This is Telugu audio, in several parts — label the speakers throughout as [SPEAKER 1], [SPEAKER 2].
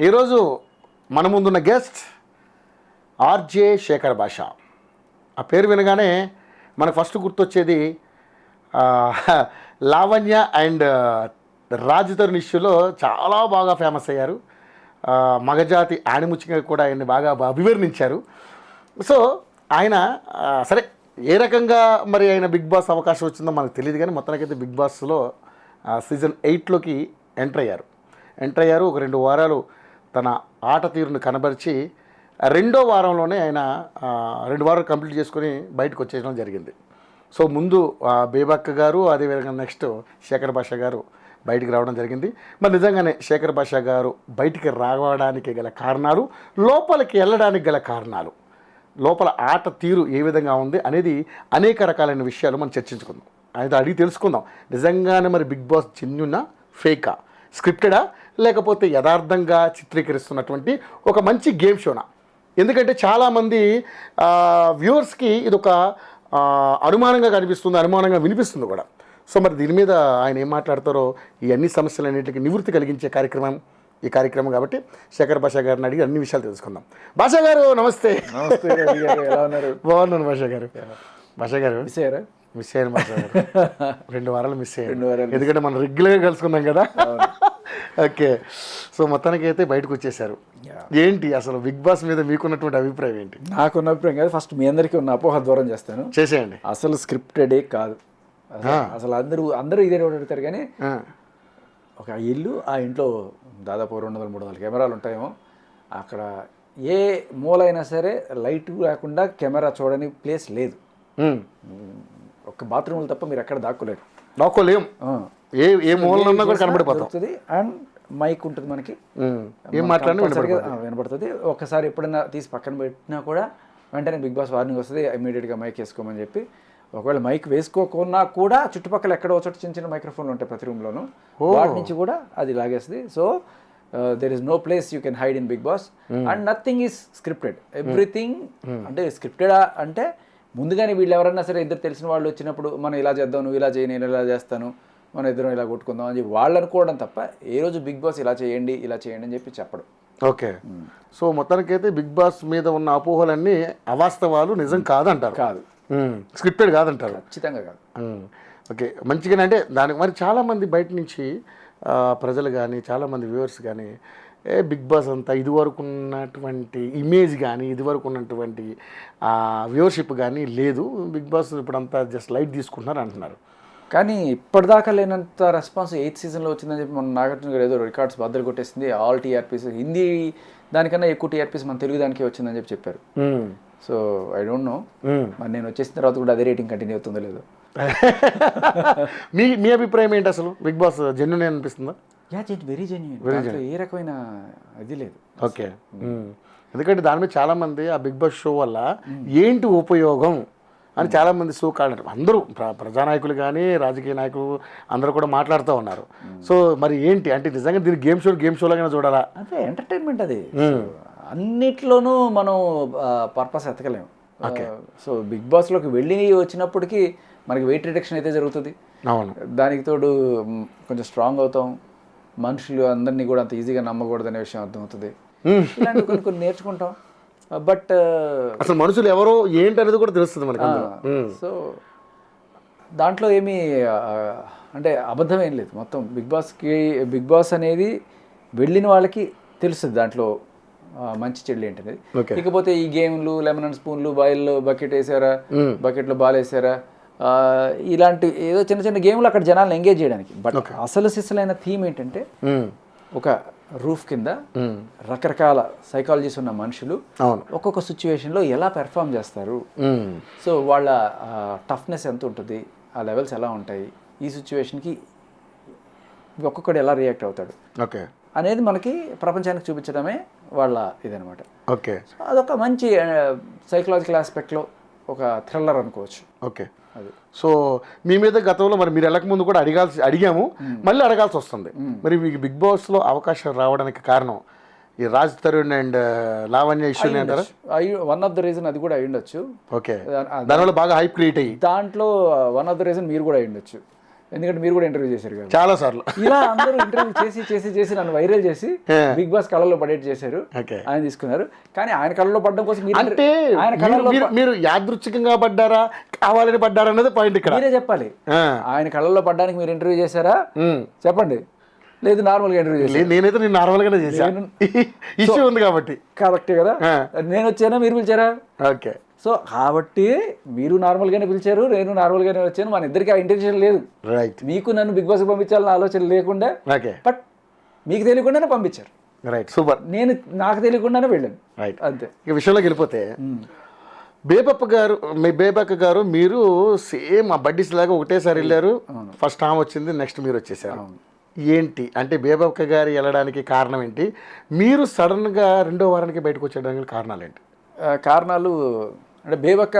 [SPEAKER 1] ఈరోజు మన ముందున్న గెస్ట్ ఆర్జే శేఖర్ భాష. ఆ పేరు వినగానే మనకు ఫస్ట్ గుర్తొచ్చేది ఆ, లావణ్య అండ్ రాజుతరుణ్ ఇష్యూలో చాలా బాగా ఫేమస్ అయ్యారు. మగజాతి ఆణిముచ్చిగా కూడా ఆయన్ని బాగా అభివర్ణించారు. సో ఆయన సరే ఏ రకంగా మరి ఆయన బిగ్ బాస్ అవకాశం వచ్చిందో మనకు తెలియదు, కానీ మొత్తానికైతే బిగ్ బాస్లో సీజన్ 8లోకి ఎంటర్ అయ్యారు. ఒక 2 వారాలు తన ఆట తీరును కనబరిచి రెండో వారంలోనే ఆయన 2 వారాలు కంప్లీట్ చేసుకొని బయటకు వచ్చేయడం జరిగింది. సో ముందు బేబక్క గారు, అదేవిధంగా నెక్స్ట్ శేఖర్ భాష గారు బయటికి రావడం జరిగింది. మరి నిజంగానే శేఖర్ భాష గారు బయటికి రావడానికి గల కారణాలు, లోపలికి వెళ్ళడానికి గల కారణాలు, లోపల ఆట తీరు ఏ విధంగా ఉంది అనేది అనేక రకాలైన విషయాలు మనం చర్చించుకుందాం. అయితే అడిగి తెలుసుకుందాం, నిజంగానే మరి బిగ్ బాస్ జెన్యునా, ఫేకా, స్క్రిప్టెడా, లేకపోతే యథార్థంగా చిత్రీకరిస్తున్నటువంటి ఒక మంచి గేమ్ షోనా? ఎందుకంటే చాలామంది వ్యూవర్స్కి ఇది ఒక అనుమానంగా కనిపిస్తుంది, అనుమానంగా వినిపిస్తుంది కూడా. సో మరి దీని మీద ఆయన ఏం మాట్లాడతారో, ఈ అన్ని సమస్యలన్నింటికి నివృత్తి కలిగించే ఈ కార్యక్రమం కాబట్టి శేఖర్ భాష గారిని అడిగి అన్ని విషయాలు తెలుసుకుందాం. భాష గారు నమస్తే.
[SPEAKER 2] నమస్తే ఎలా ఉన్నారు?
[SPEAKER 1] బాగున్నాను భాష గారు. భాష గారు
[SPEAKER 2] మిస్ అయ్యారా?
[SPEAKER 1] మిస్ అయ్యాను భాష గారు. 2 వారాలు మిస్ అయ్యాను, ఎందుకంటే మనం రెగ్యులర్గా కలుసుకున్నాం కదా. ఓకే, సో మొత్తానికి అయితే బయటకు వచ్చేసారు. ఏంటి అసలు బిగ్ బాస్ మీద మీకున్నటువంటి అభిప్రాయం ఏంటి?
[SPEAKER 2] నాకున్న అభిప్రాయం కాదు, ఫస్ట్ మీ అందరికీ ఉన్న అపోహ దూరం చేస్తాను.
[SPEAKER 1] చేసేయండి.
[SPEAKER 2] అసలు స్క్రిప్టెడే కాదు. అసలు అందరూ ఇదే అడుగుతారు, కానీ ఒక ఇల్లు, ఆ ఇంట్లో దాదాపు 200-300 కెమెరాలు ఉంటాయేమో. అక్కడ ఏ మూలైనా సరే లైట్ లేకుండా కెమెరా చూడని ప్లేస్ లేదు. ఒక బాత్రూమ్లు తప్ప మీరు ఎక్కడ దాక్కోలేం.
[SPEAKER 1] ఏ మూలన్నా కూడా కనబడిపోతుంది.
[SPEAKER 2] అండ్ మైక్ ఉంటుంది మనకి,
[SPEAKER 1] ఏం మాట్లాడినా
[SPEAKER 2] వినపడుతుంది. ఒకసారి ఎప్పుడైనా తీసి పక్కన పెట్టినా కూడా వెంటనే బిగ్ బాస్ వార్నింగ్ వస్తుంది, ఇమీడియట్గా మైక్ వేసుకోమని చెప్పి. ఒకవేళ మైక్ వేసుకోకున్నా కూడా చుట్టుపక్కల ఎక్కడో చోట చిన్న మైక్రోఫోన్లు ఉంటాయి ప్రతి రూమ్లోనూ, వాటి నుంచి కూడా అది లాగేస్తుంది. So there is no place you can hide in Big Boss. And nothing is scripted, everything. అంటే స్క్రిప్టెడా అంటే ముందుగానే వీళ్ళు ఎవరన్నా సరే ఇద్దరు తెలిసిన వాళ్ళు వచ్చినప్పుడు మనం ఇలా చేద్దాం, నువ్వు ఇలా చేయి, నేను ఇలా చేస్తాను, మనం ఇద్దరం ఇలా కొట్టుకుందాం అని చెప్పి వాళ్ళు అనుకోవడం తప్ప ఏ రోజు బిగ్ బాస్ ఇలా చేయండి అని చెప్పి చెప్పడం.
[SPEAKER 1] ఓకే, సో మొత్తానికైతే బిగ్ బాస్ మీద ఉన్న అపోహలన్నీ అవాస్తవాలు, నిజం కాదంటారు.
[SPEAKER 2] కాదు,
[SPEAKER 1] స్క్రిప్టెడ్ కాదంటారు.
[SPEAKER 2] ఖచ్చితంగా కాదు.
[SPEAKER 1] ఓకే, మంచిగానే. అంటే దానికి మరి చాలామంది బయట నుంచి ప్రజలు కానీ, చాలామంది వ్యూవర్స్ కానీ, బిగ్ బాస్ అంతా ఇదివరకు ఉన్నటువంటి ఇమేజ్ కానీ, ఇదివరకు ఉన్నటువంటి వ్యూవర్షిప్ కానీ లేదు, బిగ్ బాస్ ఇప్పుడంతా జస్ట్ లైట్ తీసుకుంటున్నారు అంటున్నారు.
[SPEAKER 2] కానీ ఇప్పటిదాకా లేనంత రెస్పాన్స్ 8th సీజన్లో వచ్చిందని చెప్పి మన నాగార్జున గారు ఏదో రికార్డ్స్ బద్దలు కొట్టేసింది. ఆల్ టీఆర్పీస్, హిందీ దానికన్నా ఎక్కువ టీఆర్పీస్ మన తెలుగు దానికే వచ్చిందని చెప్పి చెప్పారు. సో ఐ డోంట్ నో, మరి నేను వచ్చేసిన తర్వాత కూడా అదే రేటింగ్ కంటిన్యూ అవుతుందో లేదో.
[SPEAKER 1] మీ అభిప్రాయం ఏంటి? అసలు బిగ్ బాస్ జెన్యూన్ అనిపిస్తుందా?
[SPEAKER 2] వెరీ జెన్యూన్, ఏ రకమైన ఇది లేదు.
[SPEAKER 1] ఓకే, ఎందుకంటే దాని మీద చాలామంది ఆ బిగ్ బాస్ షో వల్ల ఏంటి ఉపయోగం అని చాలామంది షో కాదు, అందరూ ప్రజానాయకులు కానీ, రాజకీయ నాయకులు అందరూ కూడా మాట్లాడుతూ ఉన్నారు. సో మరి ఏంటి అంటే నిజంగా దీన్ని గేమ్ షోలాగానే చూడాలా?
[SPEAKER 2] అంటే ఎంటర్టైన్మెంట్ అది. అన్నిట్లోనూ మనం పర్పస్ ఎతకలేము. సో బిగ్ బాస్లోకి వెళ్ళి వచ్చినప్పటికీ మనకి వెయిట్ రిడక్షన్ అయితే జరుగుతుంది.
[SPEAKER 1] అవును,
[SPEAKER 2] దానికి తోడు కొంచెం స్ట్రాంగ్ అవుతాం. మనుషులు అందరినీ కూడా అంత ఈజీగా నమ్మకూడదు అనే విషయం అర్థమవుతుంది. ఇలాంటి కొన్ని నేర్చుకుంటాం. బట్
[SPEAKER 1] అసలు మనుషులు ఎవరో ఏంటి అనేది కూడా తెలుస్తుంది మనకి.
[SPEAKER 2] సో దాంట్లో ఏమీ అంటే అబద్ధం ఏం లేదు. మొత్తం బిగ్ బాస్ అనేది వెళ్ళిన వాళ్ళకి తెలుస్తుంది దాంట్లో మంచి చెడు ఏంటనేది. ఇకపోతే ఈ గేమ్లు, లెమన్ అండ్ స్పూన్లు, బాయిల్లో బకెట్ వేసారా, బకెట్లో బాల్ వేసారా, ఇలాంటి ఏదో చిన్న గేమ్లు అక్కడ జనాలను ఎంగేజ్ చేయడానికి. బట్ అసలు సిసలైన థీమ్ ఏంటంటే ఒక రూఫ్ కింద రకరకాల సైకాలజీస్ ఉన్న మనుషులు ఒక్కొక్క సిచ్యువేషన్లో ఎలా పెర్ఫామ్ చేస్తారు, సో వాళ్ళ టఫ్నెస్ ఎంత ఉంటుంది, ఆ లెవెల్స్ ఎలా ఉంటాయి, ఈ సిచ్యువేషన్కి ఒక్కొక్కడు ఎలా రియాక్ట్ అవుతాడు అనేది మనకి ప్రపంచానికి చూపించడమే వాళ్ళ ఇదనమాట.
[SPEAKER 1] ఓకే,
[SPEAKER 2] అదొక మంచి సైకలాజికల్ ఆస్పెక్ట్లో ఒక థ్రిల్లర్ అనుకోవచ్చు.
[SPEAKER 1] ఓకే, సో మీ మీద గతంలో మరి మీరు వెళ్ళక ముందు కూడా అడిగాము, మళ్ళీ అడగాల్సి వస్తుంది. మరి మీకు బిగ్ బాస్లో అవకాశం రావడానికి కారణం ఈ రాజ్ తరుణ్ అండ్ లావణ్య ఇష్యూ అంటారా?
[SPEAKER 2] వన్ ఆఫ్ ద రీజన్ అది కూడా అయ్యుండొచ్చు.
[SPEAKER 1] ఓకే, దానివల్ల బాగా హైప్ క్రియేట్ అయ్యి
[SPEAKER 2] దాంట్లో వన్ ఆఫ్ ద రీజన్ మీరు కూడా అయ్యుండొచ్చు. ఎందుకంటే మీరు కూడా ఇంటర్వ్యూ చేశారు కదా.
[SPEAKER 1] చాలా సార్లు.
[SPEAKER 2] ఇలా అందరూ ఇంటర్వ్యూ చేసి చేసి చేసి నన్ను వైరల్ చేసి బిగ్ బాస్ కళ్ళలో పడేట్ చేశారు.
[SPEAKER 1] ఓకే.
[SPEAKER 2] ఆయన తీసుకున్నారు. కానీ ఆయన కళ్ళలో పడడం కోసం
[SPEAKER 1] అంటే
[SPEAKER 2] ఆయన కళ్ళలో
[SPEAKER 1] మీరు యాదృచ్ఛికంగా పడ్డారా, కావాలని పడ్డారా అన్నది పాయింట్ ఇక్కడ.
[SPEAKER 2] మీరే చెప్పాలి. ఆయన కళ్ళలో పడ్డానికి మీరు ఇంటర్వ్యూ చేశారా చెప్పండి, లేదు నార్మల్గా ఇంటర్వ్యూ చేశారు.
[SPEAKER 1] నేనైతే నేను నార్మల్గానే చేశాను, ఇష్యూ ఉంది కాబట్టి.
[SPEAKER 2] కరెక్టే కదా. నేను వచ్చానా మీరు పిలిచారా?
[SPEAKER 1] ఓకే.
[SPEAKER 2] సో కాబట్టి మీరు నార్మల్గానే పిలిచారు, నేను నార్మల్గానే వచ్చాను. మన ఇద్దరికి ఆ ఇంటెన్షన్ లేదు.
[SPEAKER 1] రైట్.
[SPEAKER 2] మీకు నన్ను బిగ్ బాస్కి పంపించాలన్న ఆలోచన లేకుండా,
[SPEAKER 1] ఓకే,
[SPEAKER 2] బట్ మీకు తెలియకుండానే పంపించారు.
[SPEAKER 1] Right, super.
[SPEAKER 2] నేను నాకు తెలియకుండానే వెళ్ళాను.
[SPEAKER 1] రైట్,
[SPEAKER 2] అంతే.
[SPEAKER 1] ఇక విషయంలోకి వెళ్ళిపోతే మీ బేబక్క గారు మీరు సేమ్ ఆ బడ్డీస్ లాగా ఒకటేసారి వెళ్ళారు. ఫస్ట్ ఆమె వచ్చింది, నెక్స్ట్ మీరు వచ్చేసారు. ఏంటి అంటే బేబక్క గారు వెళ్ళడానికి కారణం ఏంటి? మీరు సడన్గా రెండో వారానికి బయటకు వచ్చేయడానికి కారణాలు ఏంటి?
[SPEAKER 2] కారణాలు అంటే బేబక్క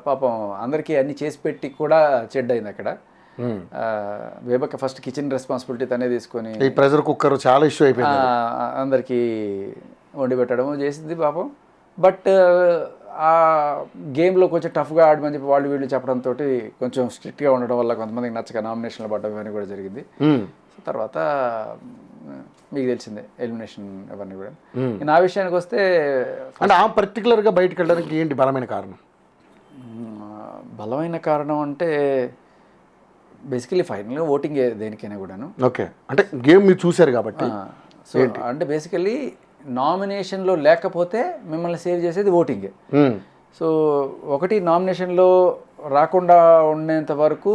[SPEAKER 2] పాపం అందరికీ అన్ని చేసి పెట్టి కూడా చెడ్డైంది అక్కడ. బేబక్క ఫస్ట్ కిచెన్ రెస్పాన్సిబిలిటీ తనే తీసుకొని
[SPEAKER 1] ఈ ప్రెషర్ కుక్కర్ చాలా ఇష్యూ అయిపోయింది,
[SPEAKER 2] అందరికీ వండి పెట్టడం చేసింది పాపం. బట్ ఆ గేమ్లో కొంచెం టఫ్గా ఆడమని చెప్పి వాళ్ళు వీళ్ళు చెప్పడంతో కొంచెం స్ట్రిక్ట్గా ఉండడం వల్ల కొంతమందికి నచ్చక నామినేషన్లు పడడం ఇవన్నీ కూడా జరిగింది. తర్వాత మీకు తెలిసిందే ఎలిమినేషన్ అవన్నీ కూడా. నా విషయానికి వస్తే
[SPEAKER 1] అంటే ఆ పర్టికులర్గా బయటకు వెళ్ళడానికి ఏంటి బలమైన కారణం?
[SPEAKER 2] బలమైన కారణం అంటే బేసికలీ ఫైనల్గా ఓటింగ్ దేనికైనా కూడాను.
[SPEAKER 1] ఓకే, అంటే గేమ్ మీరు చూశారు కాబట్టి.
[SPEAKER 2] సో అంటే బేసికలీ నామినేషన్లో లేకపోతే మిమ్మల్ని సేవ్ చేసేది ఓటింగే. సో ఒకటి నామినేషన్లో రాకుండా ఉండేంత వరకు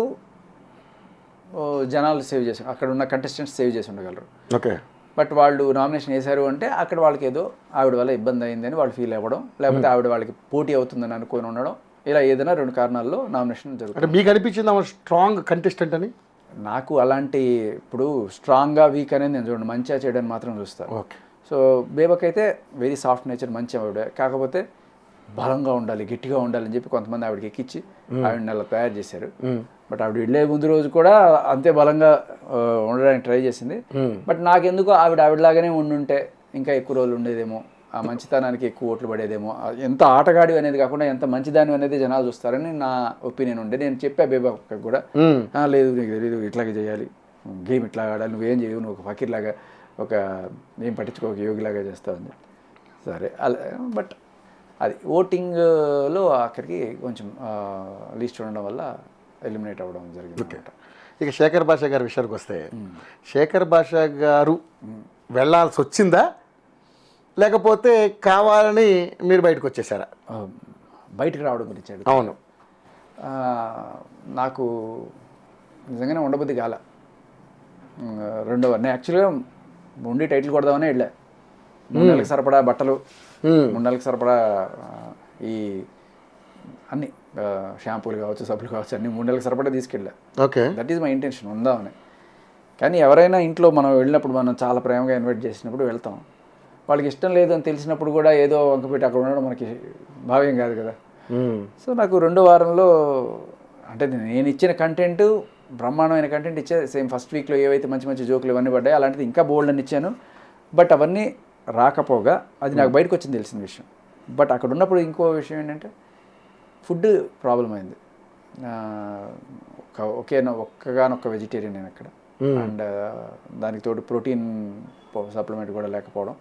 [SPEAKER 2] జనాలు సేవ్ చేసి అక్కడ ఉన్న కంటెస్టెంట్స్ సేవ్ చేసి ఉండగలరు.
[SPEAKER 1] ఓకే.
[SPEAKER 2] బట్ వాళ్ళు నామినేషన్ వేశారు అంటే అక్కడ వాళ్ళకి ఏదో ఆవిడ వల్ల ఇబ్బంది అయిందని వాళ్ళు ఫీల్ అవ్వడం, లేకపోతే ఆవిడ వాళ్ళకి పోటీ అవుతుందని అనుకొని ఉండడం, ఇలా ఏదైనా రెండు కారణాల్లో నామినేషన్ జరుగుతుంది.
[SPEAKER 1] మీకు అనిపించింది ఆమె స్ట్రాంగ్ కంటెస్టెంట్ అని?
[SPEAKER 2] నాకు అలాంటి ఇప్పుడు స్ట్రాంగ్గా వీక్ అనేది నేను చూడండి, మంచిగా చేయడానికి మాత్రం చూస్తాను.
[SPEAKER 1] ఓకే.
[SPEAKER 2] సో బేబక్ అయితే వెరీ సాఫ్ట్ నేచర్, మంచి ఆవిడ. కాకపోతే బలంగా ఉండాలి, గట్టిగా ఉండాలని చెప్పి కొంతమంది ఆవిడకి ఎక్కించి ఆవిడని అలా తయారు చేశారు. బట్ ఆవిడ వెళ్ళే ముందు రోజు కూడా అంతే బలంగా ఉండడానికి ట్రై చేసింది. బట్ నాకెందుకు ఆవిడలాగానే ఉండుంటే ఇంకా ఎక్కువ రోజులు ఉండేదేమో, ఆ మంచితనానికి ఎక్కువ ఓట్లు పడేదేమో. ఎంత ఆటగాడి అనేది కాకుండా ఎంత మంచిదాని అనేది జనాలు చూస్తారని నా ఒపీనియన్ ఉండే. నేను చెప్పా బేబక్క కూడా, లేదు నీకు తెలీదు, ఇట్లాగే చేయాలి, గేమ్ ఇట్లా ఆడాలి, నువ్వేం చేయవు, నువ్వు ఒక ఫకీర్లాగా ఒక ఏం పట్టించుకోక యోగిలాగా చేస్తావు అని. సరే అలా. బట్ అది ఓటింగ్లో అక్కడికి కొంచెం లీస్ట్ ఉండడం వల్ల ఎలిమినేట్ అవ్వడం జరిగింది.
[SPEAKER 1] ఇక శేఖర్ భాష గారి విషయానికి వస్తే, శేఖర్ భాష గారు వెళ్ళాల్సి వచ్చిందా లేకపోతే కావాలని మీరు బయటకు వచ్చేసారా?
[SPEAKER 2] బయటకు రావడం గురించి.
[SPEAKER 1] అవును.
[SPEAKER 2] నాకు నిజంగానే ఉండబుద్ధి కాల. రెండవ నేను యాక్చువల్గా ఉండి టైటిల్ కొడదామని వెళ్ళా. 3 నెలలకు సరిపడా బట్టలు, 3 నెలలకు సరిపడా ఈ అన్ని షాంపూలు కావచ్చు, సబ్బులు కావచ్చు, అన్ని 3 నెలలకు సరిపడా తీసుకెళ్ళా.
[SPEAKER 1] Okay.
[SPEAKER 2] That is my intention, ఉందామని. కానీ ఎవరైనా ఇంట్లో మనం వెళ్ళినప్పుడు, మనం చాలా ప్రేమగా ఇన్వైట్ చేసినప్పుడు వెళ్తాం. వాళ్ళకి ఇష్టం లేదు అని తెలిసినప్పుడు కూడా ఏదో వంకపెట్టి అక్కడ ఉండడం మనకి భావ్యం కాదు కదా. సో నాకు 2వ వారంలో అంటే నేను ఇచ్చిన కంటెంట్ బ్రహ్మాండమైన కంటెంట్ ఇచ్చే. సేమ్ ఫస్ట్ వీక్లో ఏవైతే మంచి మంచి జోకులు ఇవన్నీ పడ్డాయి, అలాంటిది ఇంకా బోల్డ్ అని ఇచ్చాను. బట్ అవన్నీ రాకపోగా అది నాకు బయటకు వచ్చింది తెలిసిన విషయం. బట్ అక్కడ ఉన్నప్పుడు ఇంకో విషయం ఏంటంటే ఫుడ్ ప్రాబ్లం అయింది. ఒక్కగానొక్క వెజిటేరియన్ నేను అక్కడ. అండ్ దానికి తోడు ప్రోటీన్ సప్లిమెంట్ కూడా లేకపోవడం,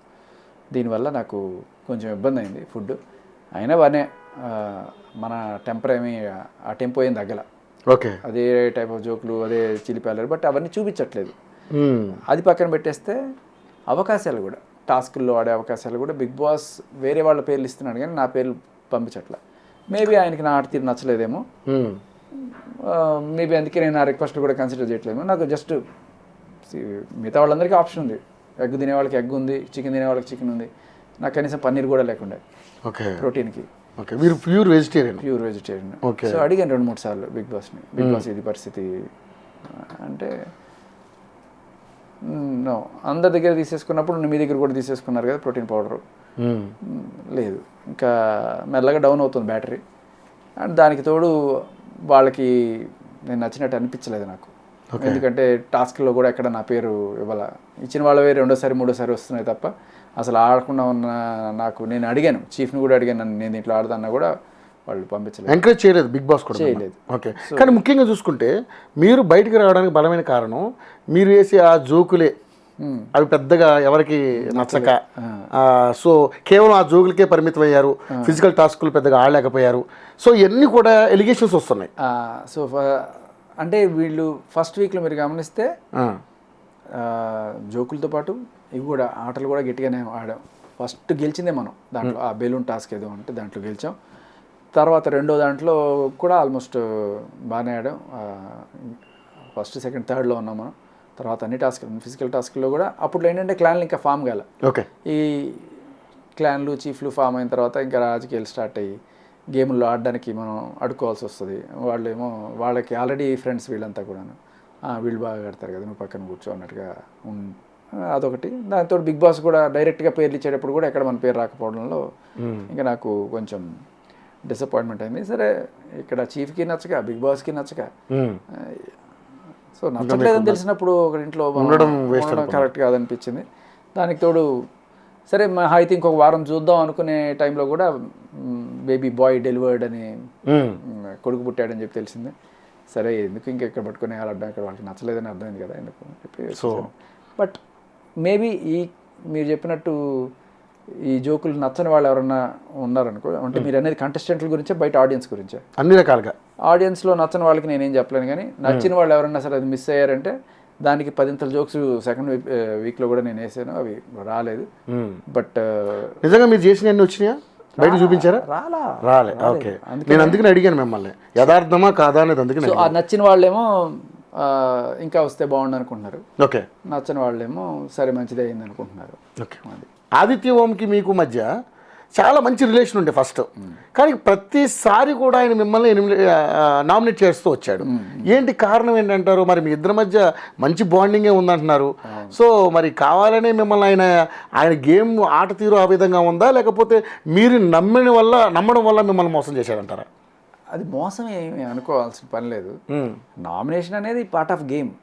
[SPEAKER 2] దీనివల్ల నాకు కొంచెం ఇబ్బంది అయింది ఫుడ్. అయినా బాగానే మన టెంపర్ ఏమి ఆ టెంపో ఏం తగ్గల.
[SPEAKER 1] ఓకే.
[SPEAKER 2] అదే టైప్ ఆఫ్ జోకులు, అదే చిలిపాలు, బట్ అవన్నీ చూపించట్లేదు. అది పక్కన పెట్టేస్తే అవకాశాలు కూడా, టాస్కుల్లో ఆడే అవకాశాలు కూడా బిగ్ బాస్ వేరే వాళ్ళ పేర్లు ఇస్తున్నాడు కానీ నా పేర్లు పంపించట్లే. మేబీ ఆయనకి నా ఆట తీరు నచ్చలేదేమో, మేబీ అందుకే నేను ఆ రిక్వెస్ట్ కూడా కన్సిడర్ చేయట్లేమో. నాకు జస్ట్ మిగతా వాళ్ళందరికీ ఆప్షన్ ఉంది. ఎగ్ తినే వాళ్ళకి ఎగ్ ఉంది, చికెన్ తినే వాళ్ళకి చికెన్ ఉంది. నాకు కనీసం పన్నీర్ కూడా లేకుండా ప్రోటీన్కి.
[SPEAKER 1] ఓకే. మీరు pure vegetarian?
[SPEAKER 2] Pure vegetarian.
[SPEAKER 1] Okay.
[SPEAKER 2] So అడిగాను 2-3 సార్లు బిగ్ బాస్ని, బిగ్ బాస్ ఇది పరిస్థితి అంటే, నో, అందరి దగ్గర తీసేసుకున్నప్పుడు మీ దగ్గర కూడా తీసేసుకున్నారు కదా ప్రోటీన్ పౌడరు. లేదు, ఇంకా మెల్లగా డౌన్ అవుతుంది బ్యాటరీ. అండ్ దానికి తోడు వాళ్ళకి నేను నచ్చినట్టు అనిపించలేదు నాకు. ఎందుకంటే టాస్క్లో కూడా ఎక్కడ నా పేరు ఇవ్వాల, ఇచ్చిన వాళ్ళవే 2వ-3వ సారి వస్తున్నాయి తప్ప అసలు ఆడకుండా ఉన్న నాకు. నేను అడిగాను, చీఫ్ని కూడా అడిగాను, నేను దీంట్లో ఆడదన్నా కూడా వాళ్ళు పంపించలేదు,
[SPEAKER 1] ఎంకరేజ్ చేయలేదు బిగ్ బాస్ కూడా
[SPEAKER 2] చేయలేదు.
[SPEAKER 1] ఓకే. కానీ ముఖ్యంగా చూసుకుంటే మీరు బయటికి రావడానికి బలమైన కారణం మీరు వేసే ఆ జోకులే. అవి పెద్దగా ఎవరికి నచ్చక సో కేవలం ఆ జోకులకే పరిమితం అయ్యారు, ఫిజికల్ టాస్కులు పెద్దగా ఆడలేకపోయారు. సో ఇవన్నీ కూడా ఎలిగేషన్స్ వస్తున్నాయి.
[SPEAKER 2] సో అంటే వీళ్ళు ఫస్ట్ వీక్లో మీరు గమనిస్తే జోకులతో పాటు ఇవి కూడా ఆటలు కూడా గట్టిగానే ఆడాం. ఫస్ట్ గెలిచిందే మనం దాంట్లో, ఆ బెలూన్ టాస్క్ ఏదో అంటే దాంట్లో గెలిచాం. తర్వాత రెండో దాంట్లో కూడా ఆల్మోస్ట్ బాగానే ఆడాం. ఫస్ట్ సెకండ్ థర్డ్లో ఉన్నాం మనం. తర్వాత అన్ని టాస్క్లు ఫిజికల్ టాస్క్లో కూడా అప్పుడు ఏంటంటే క్లాన్లు ఇంకా ఫామ్ కాల.
[SPEAKER 1] ఓకే.
[SPEAKER 2] ఈ క్లాన్లు చీఫ్లు ఫామ్ అయిన తర్వాత ఇంకా రాజకీయాలు స్టార్ట్ అయ్యి గేముల్లో ఆడడానికి మనం అడుకోవాల్సి వస్తుంది. వాళ్ళేమో వాళ్ళకి ఆల్రెడీ ఫ్రెండ్స్ వీళ్ళంతా కూడాను వీళ్ళు బాగా ఆడతారు కదా నువ్వు పక్కన కూర్చో అన్నట్టుగా అదొకటి. దాంతో బిగ్ బాస్ కూడా డైరెక్ట్గా పేర్లు ఇచ్చేటప్పుడు కూడా ఎక్కడ మన పేరు రాకపోవడంలో ఇంకా నాకు కొంచెం డిసప్పాయింట్మెంట్ అయింది. సరే ఇక్కడ చీఫ్కి నచ్చక బిగ్ బాస్కి నచ్చక సో నచ్చట్లేదని తెలిసినప్పుడు ఒక ఇంట్లో ఉండడం కరెక్ట్ కాదనిపించింది. దానికి తోడు సరే అయితే ఇంకొక వారం చూద్దాం అనుకునే టైంలో కూడా బేబీ బాయ్ డెలివర్డ్ అని కొడుకు పుట్టాడని చెప్పి తెలిసింది. సరే ఎందుకు ఇంకా ఇక్కడ పట్టుకుని ఆడడం, ఇక్కడ వాళ్ళకి నచ్చలేదని అర్థమైంది కదా ఎందుకు చెప్పి. సో బట్ మేబీ మీరు చెప్పినట్టు ఈ జోకులు నచ్చని వాళ్ళు ఎవరన్నా ఉన్నారనుకో, అంటే మీరు అనేది కంటెస్టెంట్ల గురించే బయట ఆడియన్స్ గురించే
[SPEAKER 1] అన్ని రకాలుగా.
[SPEAKER 2] ఆడియన్స్లో నచ్చని వాళ్ళకి నేనేం చెప్పలేను, కానీ నచ్చిన వాళ్ళు ఎవరన్నా సరే అది మిస్ అయ్యారంటే దానికి 10 జోక్స్ సెకండ్ వీక్లో కూడా నేను వేసాను, అవి రాలేదు. బట్
[SPEAKER 1] నిజంగా మీరు చేసిన అన్ని వచ్చినాయా, బయట చూపించారా? రాలే. ఓకే. నేను అందుకని అడిగాను మిమ్మల్ని యథార్థమా కాదా అనేది. అందుకని
[SPEAKER 2] ఆ నచ్చిన వాళ్ళేమో ఇంకా వస్తే బాగుండు అనుకుంటున్నారు.
[SPEAKER 1] ఓకే.
[SPEAKER 2] నచ్చని వాళ్ళేమో సరే మంచిదే అయింది అనుకుంటున్నారు.
[SPEAKER 1] ఓకే. ఆదిత్య ఓంకి మీకు మధ్య చాలా మంచి రిలేషన్ ఉండే ఫస్ట్, కానీ ప్రతిసారి కూడా ఆయన మిమ్మల్ని నామినేట్ చేస్తూ వచ్చాడు. ఏంటి కారణం ఏంటంటారు? మరి మీ ఇద్దరి మధ్య మంచి బాండింగే ఉందంటున్నారు. సో మరి కావాలనే మిమ్మల్ని ఆయన గేమ్ ఆట తీరు ఆ విధంగా ఉందా, లేకపోతే మీరు నమ్మడం వల్ల మిమ్మల్ని మోసం చేశాడంటారా?
[SPEAKER 2] అది మోసం ఏమి అనుకోవాల్సిన పని లేదు. నామినేషన్ అనేది పార్ట్ ఆఫ్ గేమ్.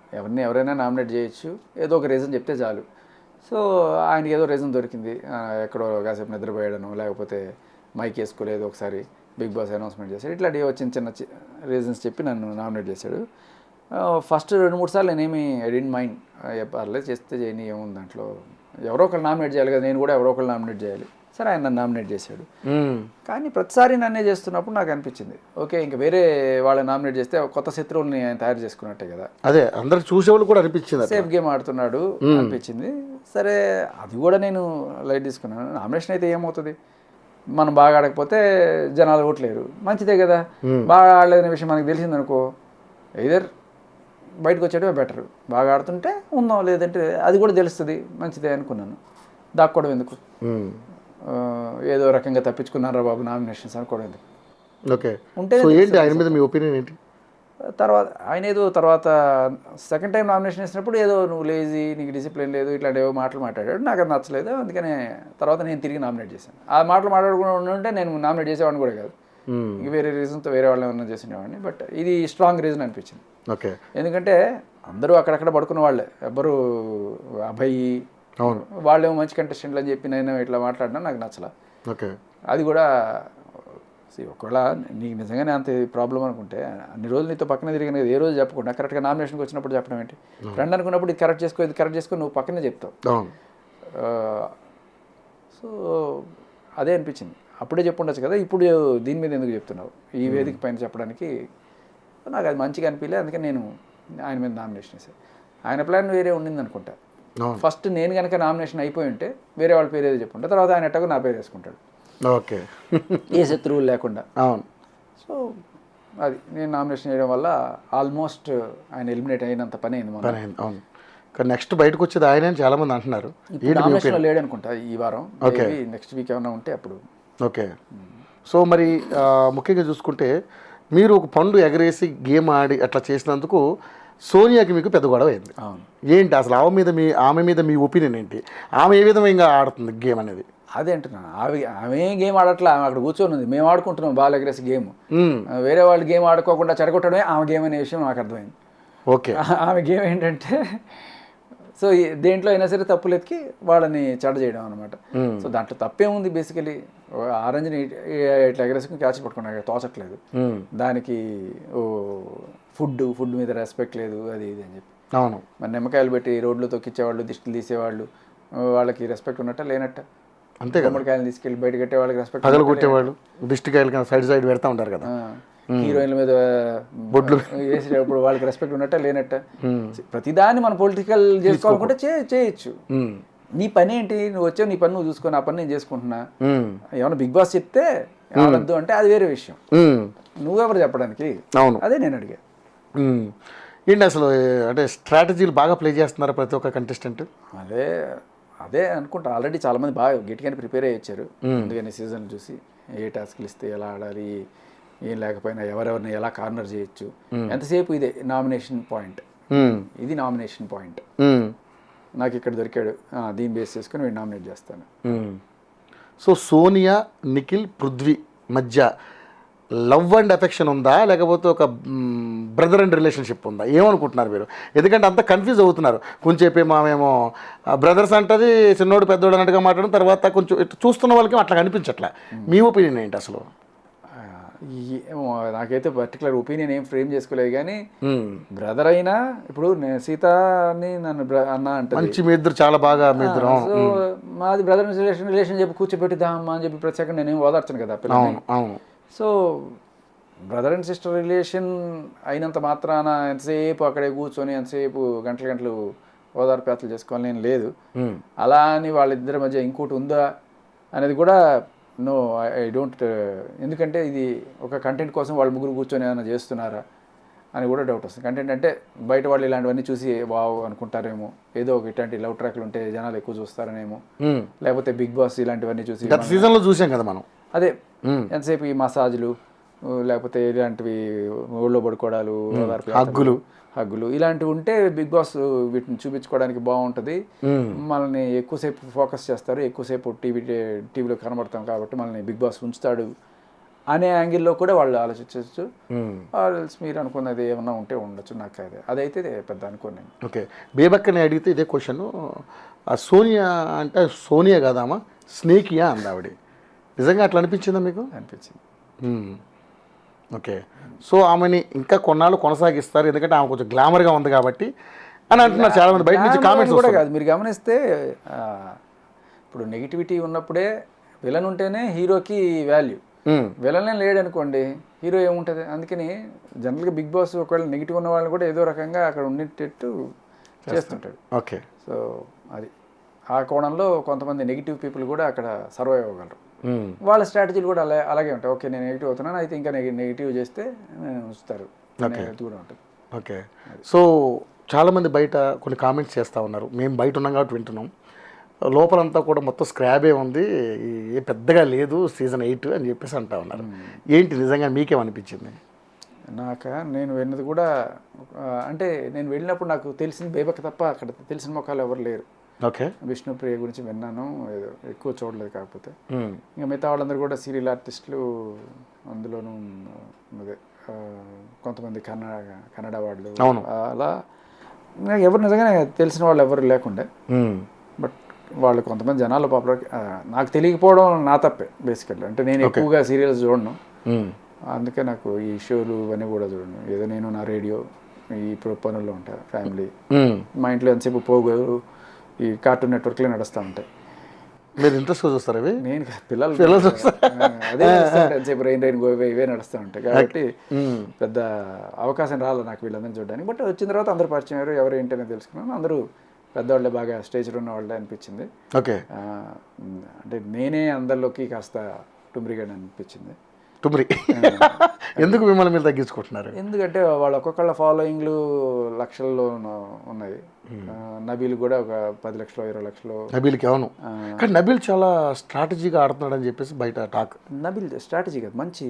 [SPEAKER 2] ఎవరైనా నామినేట్ చేయొచ్చు, ఏదో ఒక రీజన్ చెప్తే చాలు. సో ఆయనకి ఏదో రీజన్ దొరికింది, ఎక్కడో కాసేపు నిద్రపోయాడను, లేకపోతే మైక్ వేసుకోలేదు, ఒకసారి బిగ్ బాస్ అనౌన్స్మెంట్ చేశాడు, ఇట్లాంటి చిన్న రీజన్స్ చెప్పి నన్ను నామినేట్ చేశాడు. ఫస్ట్ 2-3 సార్లు నేనేమి ఐ డెంట్ మైండ్, పర్లేదు చేస్తే చేయని ఏముంది దాంట్లో, ఎవరో ఒకరు నామినేట్ చేయాలి కదా, నేను కూడా ఎవరో ఒకరు నామినేట్ చేయాలి. సరే ఆయన నన్ను నామినేట్ చేశాడు. కానీ ప్రతిసారి నన్నే చేస్తున్నప్పుడు నాకు అనిపించింది ఓకే ఇంకా వేరే వాళ్ళని నామినేట్ చేస్తే కొత్త శత్రువుల్ని ఆయన తయారు చేసుకున్నట్టే కదా,
[SPEAKER 1] అదే అందరు చూసేవాళ్ళు కూడా అనిపించింది,
[SPEAKER 2] సేఫ్ గేమ్ ఆడుతున్నాడు అనిపించింది. సరే అది కూడా నేను లైట్ తీసుకున్నాను. నామినేషన్ అయితే ఏమవుతుంది, మనం బాగా ఆడకపోతే జనాలు ఓట్లేరు, మంచిదే కదా. బాగా ఆడలేదనే విషయం మనకు తెలిసిందనుకో, ఎయిదర్ బయటకు వచ్చేటమే బెటర్, బాగా ఆడుతుంటే ఉందాం, లేదంటే అది కూడా తెలుస్తుంది, మంచిదే అనుకున్నాను. దాక్కోవడం ఎందుకు, ఏదో రకంగా తప్పించుకున్నారా బాబు నామినేషన్స్ అనుకోవడం ఎందుకు.
[SPEAKER 1] ఓకే. ఏంటి ఆయన మీద మీ ఒపీనియన్ ఏంటి?
[SPEAKER 2] తర్వాత సెకండ్ టైం నామినేషన్ వేసినప్పుడు ఏదో నువ్వు లేజీ, నీకు డిసిప్లిన్ లేదు, ఇట్లాంటి ఏవో మాటలు మాట్లాడాడు, నాకు అది నచ్చలేదు. అందుకనే తర్వాత నేను తిరిగి నామినేట్ చేశాను. ఆ మాటలు మాట్లాడుకుని ఉంటే నేను నామినేట్ చేసేవాడిని కూడా కాదు, ఇంక వేరే రీజన్తో వేరే వాళ్ళు ఏమన్నా చేసేవాడిని. బట్ ఇది స్ట్రాంగ్ రీజన్ అనిపించింది.
[SPEAKER 1] ఓకే. ఎందుకంటే
[SPEAKER 2] అందరూ అక్కడక్కడ పడుకున్న వాళ్ళే, ఎవ్వరు అభయ్ వాళ్ళేమో మంచి కంటెస్టెంట్లు అని చెప్పి నేను ఇట్లా మాట్లాడినా నాకు నచ్చలా.
[SPEAKER 1] ఓకే.
[SPEAKER 2] అది కూడా ఒకవేళ నీకు నిజంగానే అంత ప్రాబ్లం అనుకుంటే అన్ని రోజులు నీతో పక్కన తిరిగిన కదా, ఏ రోజు చెప్పకుండా కరెక్ట్గా నామినేషన్కి వచ్చినప్పుడు చెప్పడం ఏంటి? ఫ్రెండ్ అనుకున్నప్పుడు ఇది కరెక్ట్ చేసుకో నువ్వు పక్కనే చెప్తావు. సో అదే అనిపించింది, అప్పుడే చెప్పుండొచ్చు కదా, ఇప్పుడు దీని మీద ఎందుకు చెప్తున్నావు ఈ వేదిక పైన చెప్పడానికి. నాకు అది మంచిగా అనిపించలే, అందుకని నేను ఆయన మీద నామినేషన్ వేసాను. ఆయన ప్లాన్ వేరే ఉండింది అనుకుంటా. ఫస్ట్ నేను కనుక నామినేషన్ అయిపోయి ఉంటే వేరే వాళ్ళ పేరు ఏదో చెప్పుంటే తర్వాత ఆయన ఎట్టగా నా పేరు వేసుకుంటాడు.
[SPEAKER 1] ఓకే.
[SPEAKER 2] ఏ శత్రువులు లేకుండా.
[SPEAKER 1] అవును.
[SPEAKER 2] సో అది నేను నామినేషన్ చేయడం వల్ల ఆల్మోస్ట్ ఆయన ఎలిమినేట్ అయినంత పని అయింది.
[SPEAKER 1] అవును. కానీ నెక్స్ట్ బయటకు వచ్చేది ఆయన చాలా మంది అంటున్నారు.
[SPEAKER 2] నామినేషన్లో లేడు అనుకుంటా ఈ వారం. ఓకే. నెక్స్ట్ వీక్ ఏమైనా ఉంటే అప్పుడు.
[SPEAKER 1] ఓకే. సో మరి ముఖ్యంగా చూసుకుంటే మీరు ఒక పండు ఎగరేసి గేమ్ ఆడి అట్లా చేసినందుకు సోనియాకి మీకు పెద్ద గొడవ అయింది. ఏంటి అసలు ఆమె మీద మీ ఒపీనియన్ ఏంటి? ఆమె ఏ విధంగా ఆడుతుంది గేమ్ అనేది?
[SPEAKER 2] అదే అంటున్నాను, ఆమె గేమ్ ఆడట్లా, ఆమె అక్కడ కూర్చొని ఉంది, మేము ఆడుకుంటున్నాం బాల్ ఎగరేసి గేమ్. వేరే వాళ్ళు గేమ్ ఆడుకోకుండా చెడగొట్టడమే ఆమె గేమ్ అనే విషయం నాకు అర్థమైంది.
[SPEAKER 1] ఓకే.
[SPEAKER 2] ఆమె గేమ్ ఏంటంటే సో దేంట్లో అయినా సరే తప్పులు ఎత్తికి వాళ్ళని చెడ చేయడం అనమాట. సో దాంట్లో తప్పేముంది, బేసికలీ ఆరెంజ్ని ఇట్లా ఎగరేసుకుని క్యాచ్ పట్టుకున్నాడు, తోచట్లేదు. దానికి ఫుడ్ మీద రెస్పెక్ట్ లేదు, అది ఇది అని చెప్పి.
[SPEAKER 1] అవును,
[SPEAKER 2] మరి నిమ్మకాయలు పెట్టి రోడ్లు తొక్కించేవాళ్ళు, దిష్టిలు తీసేవాళ్ళు, వాళ్ళకి రెస్పెక్ట్ ఉన్నట్ట లేనట్ట.
[SPEAKER 1] అంతే.
[SPEAKER 2] గుమ్మడికాయలు తీసుకెళ్ళి బయట కట్టే వాళ్ళకి రెస్పెక్ట్,
[SPEAKER 1] పగలు కొట్టేవాళ్ళు దిష్టికాయలు సైడ్ పెడతా ఉంటారు కదా,
[SPEAKER 2] హీరోయిన్ల మీద బొడ్లు వేసేటప్పుడు వాళ్ళకి రెస్పెక్ట్ ఉన్నట్ట లేనట్ట. ప్రతిదాన్ని మనం పొలిటికల్ చేసుకోవాలనుకుంటే చేయొచ్చు. నీ పని ఏంటి, నువ్వు వచ్చావు, నీ పని నువ్వు చూసుకొని, ఆ పని నేను చేసుకుంటున్నా. ఏమన్నా బిగ్ బాస్ చెప్తే ఆడద్దు అంటే అది వేరే విషయం, నువ్వెవరు చెప్పడానికి.
[SPEAKER 1] అవును,
[SPEAKER 2] అదే నేను అడిగా.
[SPEAKER 1] ఏంటి అసలు అంటే స్ట్రాటజీలు బాగా ప్లే చేస్తున్నారు ప్రతి ఒక్క కంటెస్టెంట్?
[SPEAKER 2] అదే అనుకుంటా, ఆల్రెడీ చాలా మంది బాగా గట్టిగానే ప్రిపేర్ అయ్యి వచ్చారు. అందుకని సీజన్ చూసి ఏ టాస్క్లు ఇస్తే ఎలా ఆడాలి, ఏం లేకపోయినా ఎవరెవరిని ఎలా కార్నర్ చేయొచ్చు. ఎంతసేపు ఇదే నామినేషన్ పాయింట్, ఇది నామినేషన్ పాయింట్. నాకు ఇక్కడ దొరికాడు, దీన్ని బేస్ చేసుకుని నేను నామినేట్ చేస్తాను.
[SPEAKER 1] సో సోనియా, నిఖిల్, పృథ్వీ మధ్య లవ్ అండ్ అఫెక్షన్ ఉందా, లేకపోతే ఒక బ్రదర్ అండ్ రిలేషన్షిప్ ఉందా? ఏమనుకుంటున్నారు మీరు? ఎందుకంటే అంత కన్ఫ్యూజ్ అవుతున్నారు. కొంచెంసేపు మేము బ్రదర్స్ అంటది, చిన్నోడు పెద్దోడు అన్నట్టుగా మాట్లాడిన తర్వాత కొంచెం చూస్తున్న వాళ్ళకి అట్లా కనిపించట్లే. మీ ఒపీనియన్ ఏంటి అసలు?
[SPEAKER 2] నాకైతే పర్టికులర్ ఒపీనియన్ ఏం ఫ్రేమ్ చేసుకోలేదు, కానీ బ్రదర్ అయినా ఇప్పుడు సీతని నన్ను అన్న అంటే
[SPEAKER 1] మంచి మీ ఇద్దరు చాలా బాగా మీ ఇద్దరు.
[SPEAKER 2] సో మాది బ్రదర్ రిలేషన్ చెప్పి కూర్చోబెట్టిద్దామా అని చెప్పి ప్రతి సెకండ్ నేనేం ఓదార్చను కదా పిల్లల్ని.
[SPEAKER 1] అవును.
[SPEAKER 2] So brother and sister relation అయినంత మాత్రాన ఎంతసేపు అక్కడే కూర్చొని ఎంతసేపు గంటలు ఓదార్పేతలు చేసుకోవాలని ఏం లేదు. అలా అని వాళ్ళిద్దరి మధ్య ఇంకోటి ఉందా అనేది కూడా నో, ఐ డోంట్. ఎందుకంటే ఇది ఒక కంటెంట్ కోసం వాళ్ళు ముగ్గురు కూర్చొని ఏమైనా చేస్తున్నారా అని కూడా డౌట్ వస్తుంది. కంటెంట్ అంటే బయట వాళ్ళు ఇలాంటివన్నీ చూసి వావ్ అనుకుంటారేమో, ఏదో ఒక ఇట్లాంటి లవ్ ట్రాక్లు ఉంటే జనాలు ఎక్కువ చూస్తారనేమో, లేకపోతే బిగ్ బాస్ ఇలాంటివన్నీ చూసి
[SPEAKER 1] సీజన్లో చూసాం కదా మనం.
[SPEAKER 2] అదే ఎంతసేపు ఈ మసాజ్లు, లేకపోతే ఇలాంటివి ఊళ్ళో పడుకోవడాలు, హగ్గులు ఇలాంటివి ఉంటే బిగ్ బాస్ వీటిని చూపించుకోవడానికి బాగుంటుంది. మనల్ని ఎక్కువసేపు ఫోకస్ చేస్తారు, ఎక్కువసేపు టీవీలో కనబడతాం కాబట్టి మనల్ని బిగ్ బాస్ ఉంచుతాడు అనే యాంగిల్లో కూడా వాళ్ళు ఆలోచించవచ్చు. ఆల్స్ మీరు అనుకున్నది ఏమన్నా ఉంటే ఉండొచ్చు. నాకు అదైతే పెద్ద అనుకోను.
[SPEAKER 1] ఓకే, బేబక్కని అడిగితే ఇదే క్వశ్చన్. సోనియా అంటే సోనియా కాదామా, స్నేకియా అంది ఆవిడ. నిజంగా అట్లా అనిపించిందా మీకు?
[SPEAKER 2] అనిపించింది.
[SPEAKER 1] ఓకే, సో ఆమెని ఇంకా కొన్నాళ్ళు కొనసాగిస్తారు ఎందుకంటే ఆమె కొంచెం గ్లామర్గా ఉంది కాబట్టి అని అంటున్నారు చాలా మంది బయట నుంచి కామెంట్స్
[SPEAKER 2] కూడా. కాదు, మీరు గమనిస్తే ఇప్పుడు నెగిటివిటీ ఉన్నప్పుడే విలన్ ఉంటేనే హీరోకి వాల్యూ. విలనే లేడనుకోండి హీరో ఏముంటుంది. అందుకని జనరల్గా బిగ్ బాస్ ఒకవేళ నెగిటివ్ ఉన్న వాళ్ళని కూడా ఏదో రకంగా అక్కడ ఉండేటట్టు చేస్తుంటాడు.
[SPEAKER 1] ఓకే,
[SPEAKER 2] సో అది ఆ కోణంలో కొంతమంది నెగిటివ్ పీపుల్ కూడా అక్కడ సర్వైవ్ అవ్వగలరు. వాళ్ళ స్ట్రాటజీలు కూడా అలాగే ఉంటాయి. ఓకే, నేను నెగిటివ్ అవుతున్నాను, అయితే ఇంకా నెగిటివ్ చేస్తే ఉంచుతారు కూడా ఉంటుంది.
[SPEAKER 1] ఓకే, సో చాలామంది బయట కొన్ని కామెంట్స్ చేస్తూ ఉన్నారు. మేము బయట ఉన్నాం కాబట్టి వింటున్నాం. లోపలంతా కూడా మొత్తం స్క్రాబే ఉంది, ఏ పెద్దగా లేదు సీజన్ 8 అని చెప్పేసి అంటూ ఉన్నారు. ఏంటి నిజంగా మీకేమనిపించింది?
[SPEAKER 2] నేను విన్నది కూడా అంటే నేను వెళ్ళినప్పుడు నాకు తెలిసింది బేబక్క తప్ప అక్కడ తెలిసిన మొక్కలు ఎవరు లేరు.
[SPEAKER 1] ఓకే,
[SPEAKER 2] విష్ణుప్రియ గురించి విన్నాను, ఏదో ఎక్కువ చూడలేదు. కాకపోతే ఇంకా మిగతా వాళ్ళందరూ కూడా సీరియల్ ఆర్టిస్టులు, అందులోనూ అదే కొంతమంది కన్నడ వాళ్ళు, అలా ఎవరు నిజంగానే తెలిసిన వాళ్ళు ఎవరు లేకుండే. బట్ వాళ్ళు కొంతమంది జనాలు పాపులర్, నాకు తెలియకపోవడం నా తప్పే బేసికల్లీ. అంటే నేను ఎక్కువగా సీరియల్స్ చూడను, అందుకే నాకు ఈ షోలు ఇవన్నీ కూడా చూడను. ఏదో నేను నా రేడియో ఇప్పుడు పనుల్లో ఉంటా, ఫ్యామిలీ, మా ఇంట్లో ఎంతసేపు పోగు ఈ కార్టూన్ నెట్వర్క్లో నడుస్తూ ఉంటాయి.
[SPEAKER 1] మీరు ఇంట్రెస్ట్గా చూస్తారు అవి?
[SPEAKER 2] నేను పిల్లలు అదే ఎంతసేపు రెయిన్ గోవే ఇవే నడుస్తూ ఉంటాయి కాబట్టి పెద్ద అవకాశం రాలేదు నాకు వీళ్ళందరినీ చూడడానికి. బట్ వచ్చిన తర్వాత అందరూ పరిచయం అయ్యారు, ఎవరు ఏంటనే తెలుసుకున్నాను. అందరూ పెద్దవాళ్ళే, బాగా స్టేజ్లో ఉన్న వాళ్ళే అనిపించింది.
[SPEAKER 1] ఓకే,
[SPEAKER 2] అంటే నేనే అందరిలోకి కాస్త టుమ్రిగానే అనిపించింది.
[SPEAKER 1] టుమ్రి ఎందుకు మిమ్మల్ని మీరు తగ్గించుకుంటున్నారు?
[SPEAKER 2] ఎందుకంటే వాళ్ళు ఒక్కొక్కళ్ళ ఫాలోయింగ్లు లక్షల్లో ఉన్నాయి. నబీల్ కూడా ఒక 10 లక్షలు 20 లక్షలు.
[SPEAKER 1] నబీల్కి అవును, కానీ నబీల్ చాలా స్ట్రాటజీగా ఆడుతున్నాడు అని చెప్పేసి బయట టాక్.
[SPEAKER 2] నబీల్ స్ట్రాటజీ కాదు, మంచి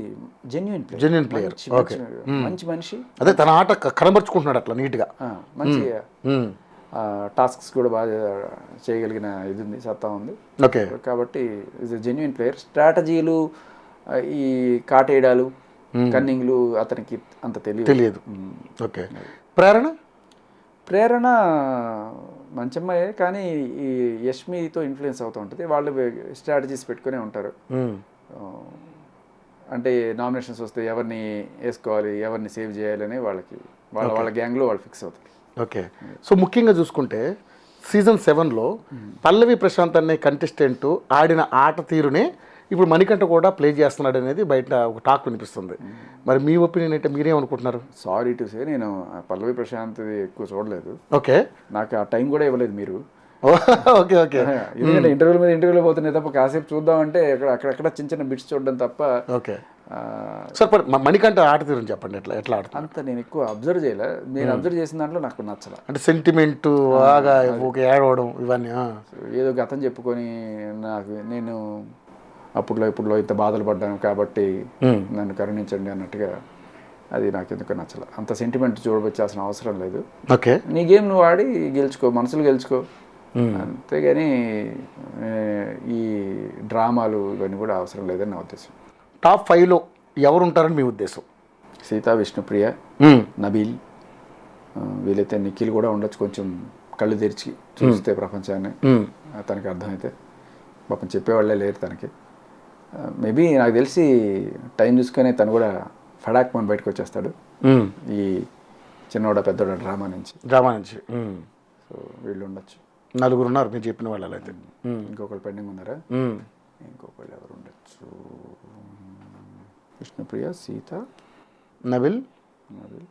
[SPEAKER 2] జెన్యున్
[SPEAKER 1] ప్లేయర్. ఓకే,
[SPEAKER 2] మంచి మనిషి.
[SPEAKER 1] అదే తన ఆట కనబరుచుకుంటున్నాడు అట్లా నీట్గా.
[SPEAKER 2] మంచి టాస్క్స్ కూడా బాగా చేయగలిగిన ఇది ఉంది, సత్తా ఉంది.
[SPEAKER 1] ఓకే,
[SPEAKER 2] కాబట్టి ఈజ్ ఎ జెన్యున్ ప్లేయర్. స్ట్రాటజీలు, ఈ కాటేయడాలు, కన్నింగ్లు అతనికి అంత తెలియదు.
[SPEAKER 1] ఓకే, ప్రేరణ
[SPEAKER 2] మంచమ్మాయే, కానీ ఈ యష్మితో ఇన్ఫ్లుయెన్స్ అవుతూ ఉంటుంది. వాళ్ళు స్ట్రాటజీస్ పెట్టుకునే ఉంటారు. అంటే నామినేషన్స్ వస్తే ఎవరిని వేసుకోవాలి, ఎవరిని సేవ్ చేయాలని వాళ్ళకి వాళ్ళ గ్యాంగ్లో వాళ్ళు ఫిక్స్ అవుతారు.
[SPEAKER 1] ఓకే. సో ముఖ్యంగా చూసుకుంటే సీజన్ 7లో పల్లవి ప్రశాంత్ అనే కంటెస్టెంట్ ఆడిన ఆట తీరునే ఇప్పుడు మణికంఠ కూడా ప్లే చేస్తున్నాడు అనేది బయట ఒక టాక్ వినిపిస్తుంది. మరి మీ ఒపీనియన్ అంటే మీరేమనుకుంటున్నారు?
[SPEAKER 2] సారీ టు సే, నేను పల్లవి ప్రశాంత్ ఎక్కువ చూడలేదు.
[SPEAKER 1] ఓకే.
[SPEAKER 2] నాకు ఆ టైం కూడా ఇవ్వలేదు మీరు.
[SPEAKER 1] Okay okay.
[SPEAKER 2] ఎందుకంటే ఇంటర్వ్యూలో పోతున్నాయి తప్ప కాసేపు చూద్దామంటే అక్కడక్కడ చిన్న చిన్న బిట్స్ చూడడం తప్ప.
[SPEAKER 1] ఓకే సార్, మణికంఠ ఆట తీరుని చెప్పండి, ఎట్లా ఆడుతుంది?
[SPEAKER 2] అంత నేను ఎక్కువ అబ్జర్వ్ చేయలే. నేను అబ్జర్వ్ చేసిన దాంట్లో నాకు నచ్చల.
[SPEAKER 1] అంటే సెంటిమెంట్ బాగా ఏడవడం ఇవన్నీ
[SPEAKER 2] ఏదో గతం చెప్పుకొని నేను అప్పుడులో ఇంత బాధలు పడ్డాను కాబట్టి నన్ను కరుణించండి అన్నట్టుగా, అది నాకు ఎందుకు నచ్చల. అంత సెంటిమెంట్ చూడవచ్చాల్సిన అవసరం లేదు.
[SPEAKER 1] ఓకే,
[SPEAKER 2] నీ గేమ్ నువ్వు ఆడి గెలుచుకో, మనసులు గెలుచుకో, అంతేగాని ఈ డ్రామాలు ఇవన్నీ కూడా అవసరం లేదని నా ఉద్దేశం.
[SPEAKER 1] టాప్ 5లో ఎవరు ఉంటారని మీ ఉద్దేశం?
[SPEAKER 2] సీత, విష్ణుప్రియ, నబీల్, వీలైతే నిఖిల్ కూడా ఉండొచ్చు. కొంచెం కళ్ళు తెరిచి చూస్తే ప్రపంచాన్ని తనకి అర్థమైతే. పాపం చెప్పేవాళ్ళే లేరు తనకి. మేబీ నాకు తెలిసి టైం చూసుకొని తను కూడా ఫడాక్ మన బయటకు వచ్చేస్తాడు ఈ చిన్నోడ పెద్దోడ డ్రామా నుంచి. సో వీళ్ళు ఉండొచ్చు.
[SPEAKER 1] 4 ఉన్నారు మీరు చెప్పిన వాళ్ళు అయితే.
[SPEAKER 2] ఇంకొకళ్ళు పెండింగ్ ఉన్నారా? ఇంకొకళ్ళు ఎవరు ఉండొచ్చు? విష్ణుప్రియ, సీత,
[SPEAKER 1] నబిల్,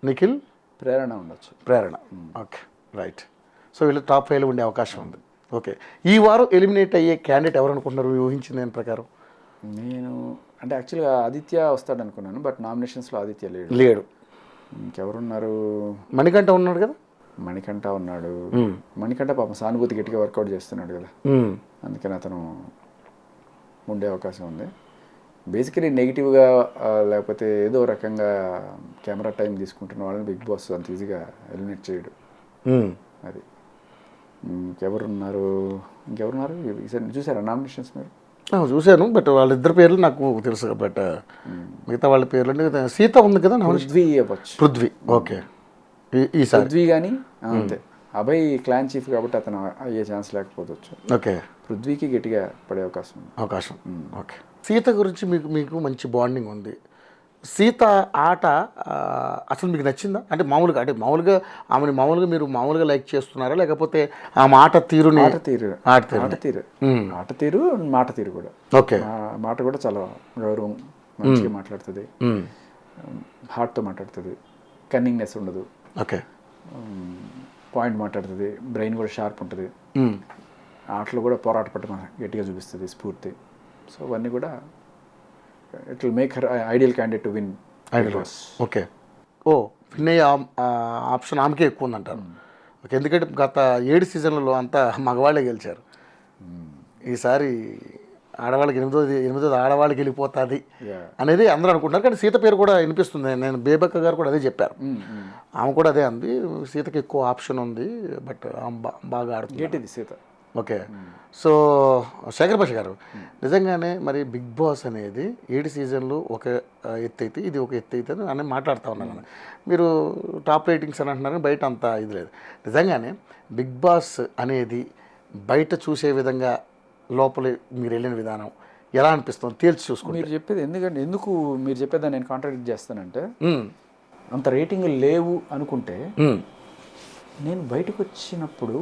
[SPEAKER 1] నిఖిల్,
[SPEAKER 2] ప్రేరణ ఉండొచ్చు.
[SPEAKER 1] ప్రేరణ. Okay, right. సో వీళ్ళు టాప్ 5లో ఉండే అవకాశం ఉంది. ఓకే, ఈ వారం ఎలిమినేట్ అయ్యే క్యాండిడేట్ ఎవరు అనుకుంటున్నారు ఊహించిన దాని ప్రకారం?
[SPEAKER 2] నేను అంటే యాక్చువల్గా ఆదిత్య వస్తాడు అనుకున్నాను, బట్ నామినేషన్స్లో ఆదిత్య
[SPEAKER 1] లేడు.
[SPEAKER 2] ఇంకెవరున్నారు?
[SPEAKER 1] మణికంఠ ఉన్నాడు కదా.
[SPEAKER 2] మణికంఠ ఉన్నాడు. మణికంఠ పాపం సానుభూతి గట్టిగా వర్కౌట్ చేస్తున్నాడు కదా, అందుకని అతను ఉండే అవకాశం ఉంది. బేసికలీ నెగిటివ్గా లేకపోతే ఏదో రకంగా కెమెరా టైం తీసుకుంటున్న వాళ్ళని బిగ్ బాస్ అంత ఈజీగా ఎలిమినేట్ చేయడు. అది ఇంకెవరున్నారు? చూసారా నామినేషన్స్ మీరు?
[SPEAKER 1] చూశాను, బట్ వాళ్ళిద్దరు పేర్లు నాకు తెలుసు. బట్ మిగతా వాళ్ళ పేర్లు సీత ఉంది కదా,
[SPEAKER 2] పృథ్వీ అవ్వచ్చు.
[SPEAKER 1] పృథ్వీ. ఓకే, ఈసారి
[SPEAKER 2] పృథ్వీ కానీ అంతే. అభయ్ క్లాన్ చీఫ్ కాబట్టి అతను అయ్యే ఛాన్స్ లేకపోవచ్చు.
[SPEAKER 1] ఓకే,
[SPEAKER 2] పృథ్వీకి గట్టిగా పడే అవకాశం.
[SPEAKER 1] ఓకే. సీత గురించి మీకు మంచి బాండింగ్ ఉంది. సీత ఆట అసలు మీకు నచ్చిందా? అంటే మామూలుగా ఆమెను మీరు మామూలుగా లైక్ చేస్తున్నారా, లేకపోతే ఆమె మాట తీరు మాట తీరు కూడా? ఓకే,
[SPEAKER 2] మాట కూడా చాలా గౌరవం, మంచిగా మాట్లాడుతుంది, హార్ట్తో మాట్లాడుతుంది, కన్నింగ్నెస్ ఉండదు.
[SPEAKER 1] ఓకే,
[SPEAKER 2] పాయింట్ మాట్లాడుతుంది, బ్రెయిన్ కూడా షార్ప్ ఉంటుంది, ఆటలు కూడా పోరాట పట్టు గట్టిగా చూపిస్తుంది, స్ఫూర్తి. సో అవన్నీ కూడా it will make her ideal candidate to win.
[SPEAKER 1] Okay, win అయ్యే ఆప్షన్ ఆమెకే ఎక్కువ ఉందంటారు. ఓకే, ఎందుకంటే గత 7 సీజన్లలో అంతా మగవాళ్ళే గెలిచారు. ఈసారి ఆడవాళ్ళకి 8వ ఆడవాళ్ళకి వెళ్ళిపోతుంది అనేది అందరూ అనుకుంటున్నారు. కానీ సీత పేరు కూడా వినిపిస్తుంది. నేను బేబక్క గారు కూడా అదే చెప్పారు. ఆమె కూడా అదే అంది, సీతకి ఎక్కువ ఆప్షన్ ఉంది, బట్ ఆమె బాగా ఆడుతుంది
[SPEAKER 2] సీత.
[SPEAKER 1] ఓకే, సో శేఖర్ భాష గారు, నిజంగానే మరి బిగ్ బాస్ అనేది 7 సీజన్లు ఒక ఎత్తు అయితే ఇది ఒక ఎత్తు అయితే అని మాట్లాడుతూ ఉన్నాను. మీరు టాప్ రేటింగ్స్ అని అంటున్నారు, బయట అంత ఇది లేదు. నిజంగానే బిగ్ బాస్ అనేది బయట చూసే విధంగా లోపల మీరు వెళ్ళిన విధానం ఎలా అనిపిస్తుంది తేల్చి చూసుకోండి.
[SPEAKER 2] మీరు చెప్పేది ఎందుకు మీరు చెప్పేదాన్ని నేను కాంట్రాడిక్ట్ చేస్తానంటే, అంత రేటింగ్ లేవు అనుకుంటే నేను బయటకు వచ్చినప్పుడు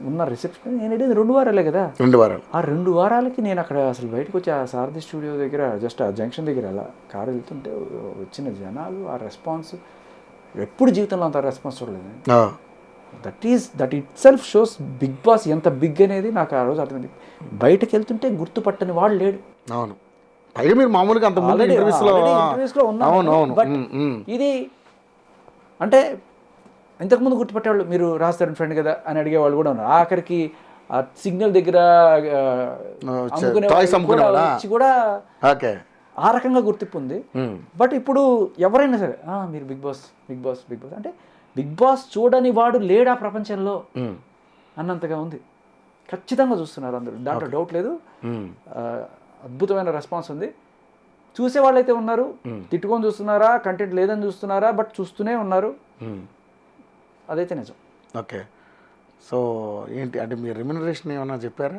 [SPEAKER 2] ఉన్న రిసెప్షన్ నేను వెళ్ళేది 2 వారాలే కదా.
[SPEAKER 1] 2 వారాలు.
[SPEAKER 2] ఆ 2 వారాలకి నేను అక్కడ అసలు బయటకు వచ్చి ఆ సారథి స్టూడియో దగ్గర జస్ట్ ఆ జంక్షన్ దగ్గర అలా కారు వెళ్తుంటే వచ్చిన జనాలు, ఆ రెస్పాన్స్ ఎప్పుడు జీవితంలో అంత రెస్పాన్స్ చూడలేదు. That itself shows Bigg Boss ఎంత బిగ్ అనేది నాకు ఆ రోజు అర్థమైంది. బయటకు వెళ్తుంటే గుర్తుపట్టని వాడు లేడు.
[SPEAKER 1] అవును, పైగా మీరు మామూలుగా అంత ఇంటర్వ్యూస్లో
[SPEAKER 2] ఉన్నాను, బట్ ఇది అంటే ఇంతకుముందు గుర్తుపట్టేవాళ్ళు, మీరు రాస్తారు ఫ్రెండ్ కదా అని అడిగేవాళ్ళు కూడా ఉన్నారు. ఆఖరికి ఆ సిగ్నల్ దగ్గర కూడా ఆ రకంగా గుర్తింపు ఉంది. బట్ ఇప్పుడు ఎవరైనా సరే మీరు బిగ్ బాస్ అంటే బిగ్ బాస్ చూడని వాడు లేడా ప్రపంచంలో అన్నంతగా ఉంది. ఖచ్చితంగా చూస్తున్నారు అందరూ, దాంట్లో డౌట్ లేదు. అద్భుతమైన రెస్పాన్స్ ఉంది. చూసే వాళ్ళైతే ఉన్నారు, తిట్టుకొని చూస్తున్నారా, కంటెంట్ లేదని చూస్తున్నారా, బట్ చూస్తూనే ఉన్నారు, అదైతే నిజం.
[SPEAKER 1] ఓకే, సో ఏంటి అంటే మీ రెమ్యునరేషన్ ఏమన్నా చెప్పారా?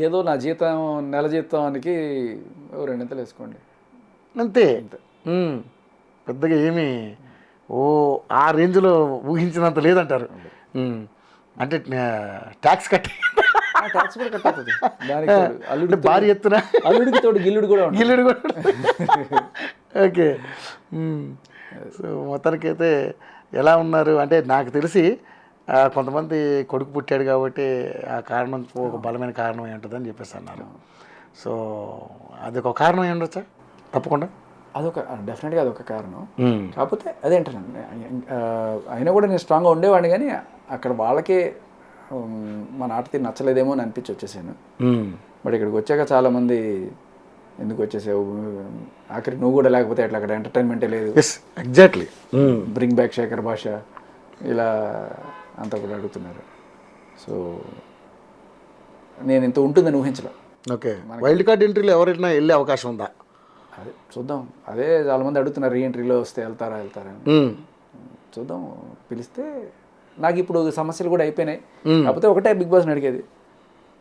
[SPEAKER 2] ఏదో నా జీతం నెల జీతానికి 200 వేసుకోండి
[SPEAKER 1] అంతే. పెద్దగా ఏమి ఆ రేంజ్లో ఊహించినంత లేదంటారు. అంటే ట్యాక్స్ కట్టి
[SPEAKER 2] ట్యాక్స్ కూడా కట్టవుతుంది దానికి
[SPEAKER 1] అంటే భారీ ఎత్తున
[SPEAKER 2] అల్లుడికి తోడు గిల్లుడు కూడా ఉంటుంది.
[SPEAKER 1] గిల్లుడు కూడా. ఓకే. సో మొత్తానికైతే ఎలా ఉన్నారు అంటే నాకు తెలిసి కొంతమంది కొడుకు పుట్టాడు కాబట్టి ఆ కారణం ఒక బలమైన కారణం అయి ఉంటుందని చెప్పేసి అన్నారు. సో అది ఒక కారణం అయి ఉండొచ్చా? తప్పకుండా
[SPEAKER 2] అదొక డెఫినెట్గా అదొక కారణం. కాకపోతే అదేంటానండి, అయినా కూడా నేను స్ట్రాంగ్గా ఉండేవాడిని, కానీ అక్కడ వాళ్ళకే మన ఆట తీరు నచ్చలేదేమో అని అనిపించి వచ్చేసాను. బట్ ఇక్కడికి వచ్చాక చాలామంది ఎందుకు వచ్చేసావు, ఆఖరి నువ్వు కూడా లేకపోతే అట్లా అక్కడ ఎంటర్టైన్మెంటే లేదు,
[SPEAKER 1] ఎగ్జాక్ట్లీ
[SPEAKER 2] బ్రింగ్ బ్యాక్ శేఖర్ భాష ఇలా అంతా కూడా అడుగుతున్నారు. సో నేను ఇంత ఉంటుందని ఊహించలే.
[SPEAKER 1] ఓకే. వైల్డ్ కార్డ్ ఎంట్రీలో ఎవరైనా వెళ్ళే అవకాశం ఉందా?
[SPEAKER 2] అదే చూద్దాం. అదే చాలామంది అడుగుతున్నారు రీఎంట్రీలో వస్తే వెళ్తారా అని. చూద్దాం, పిలిస్తే. నాకు ఇప్పుడు సమస్యలు కూడా అయిపోయినాయి. కాకపోతే ఒకటే బిగ్ బాస్ని అడిగేది,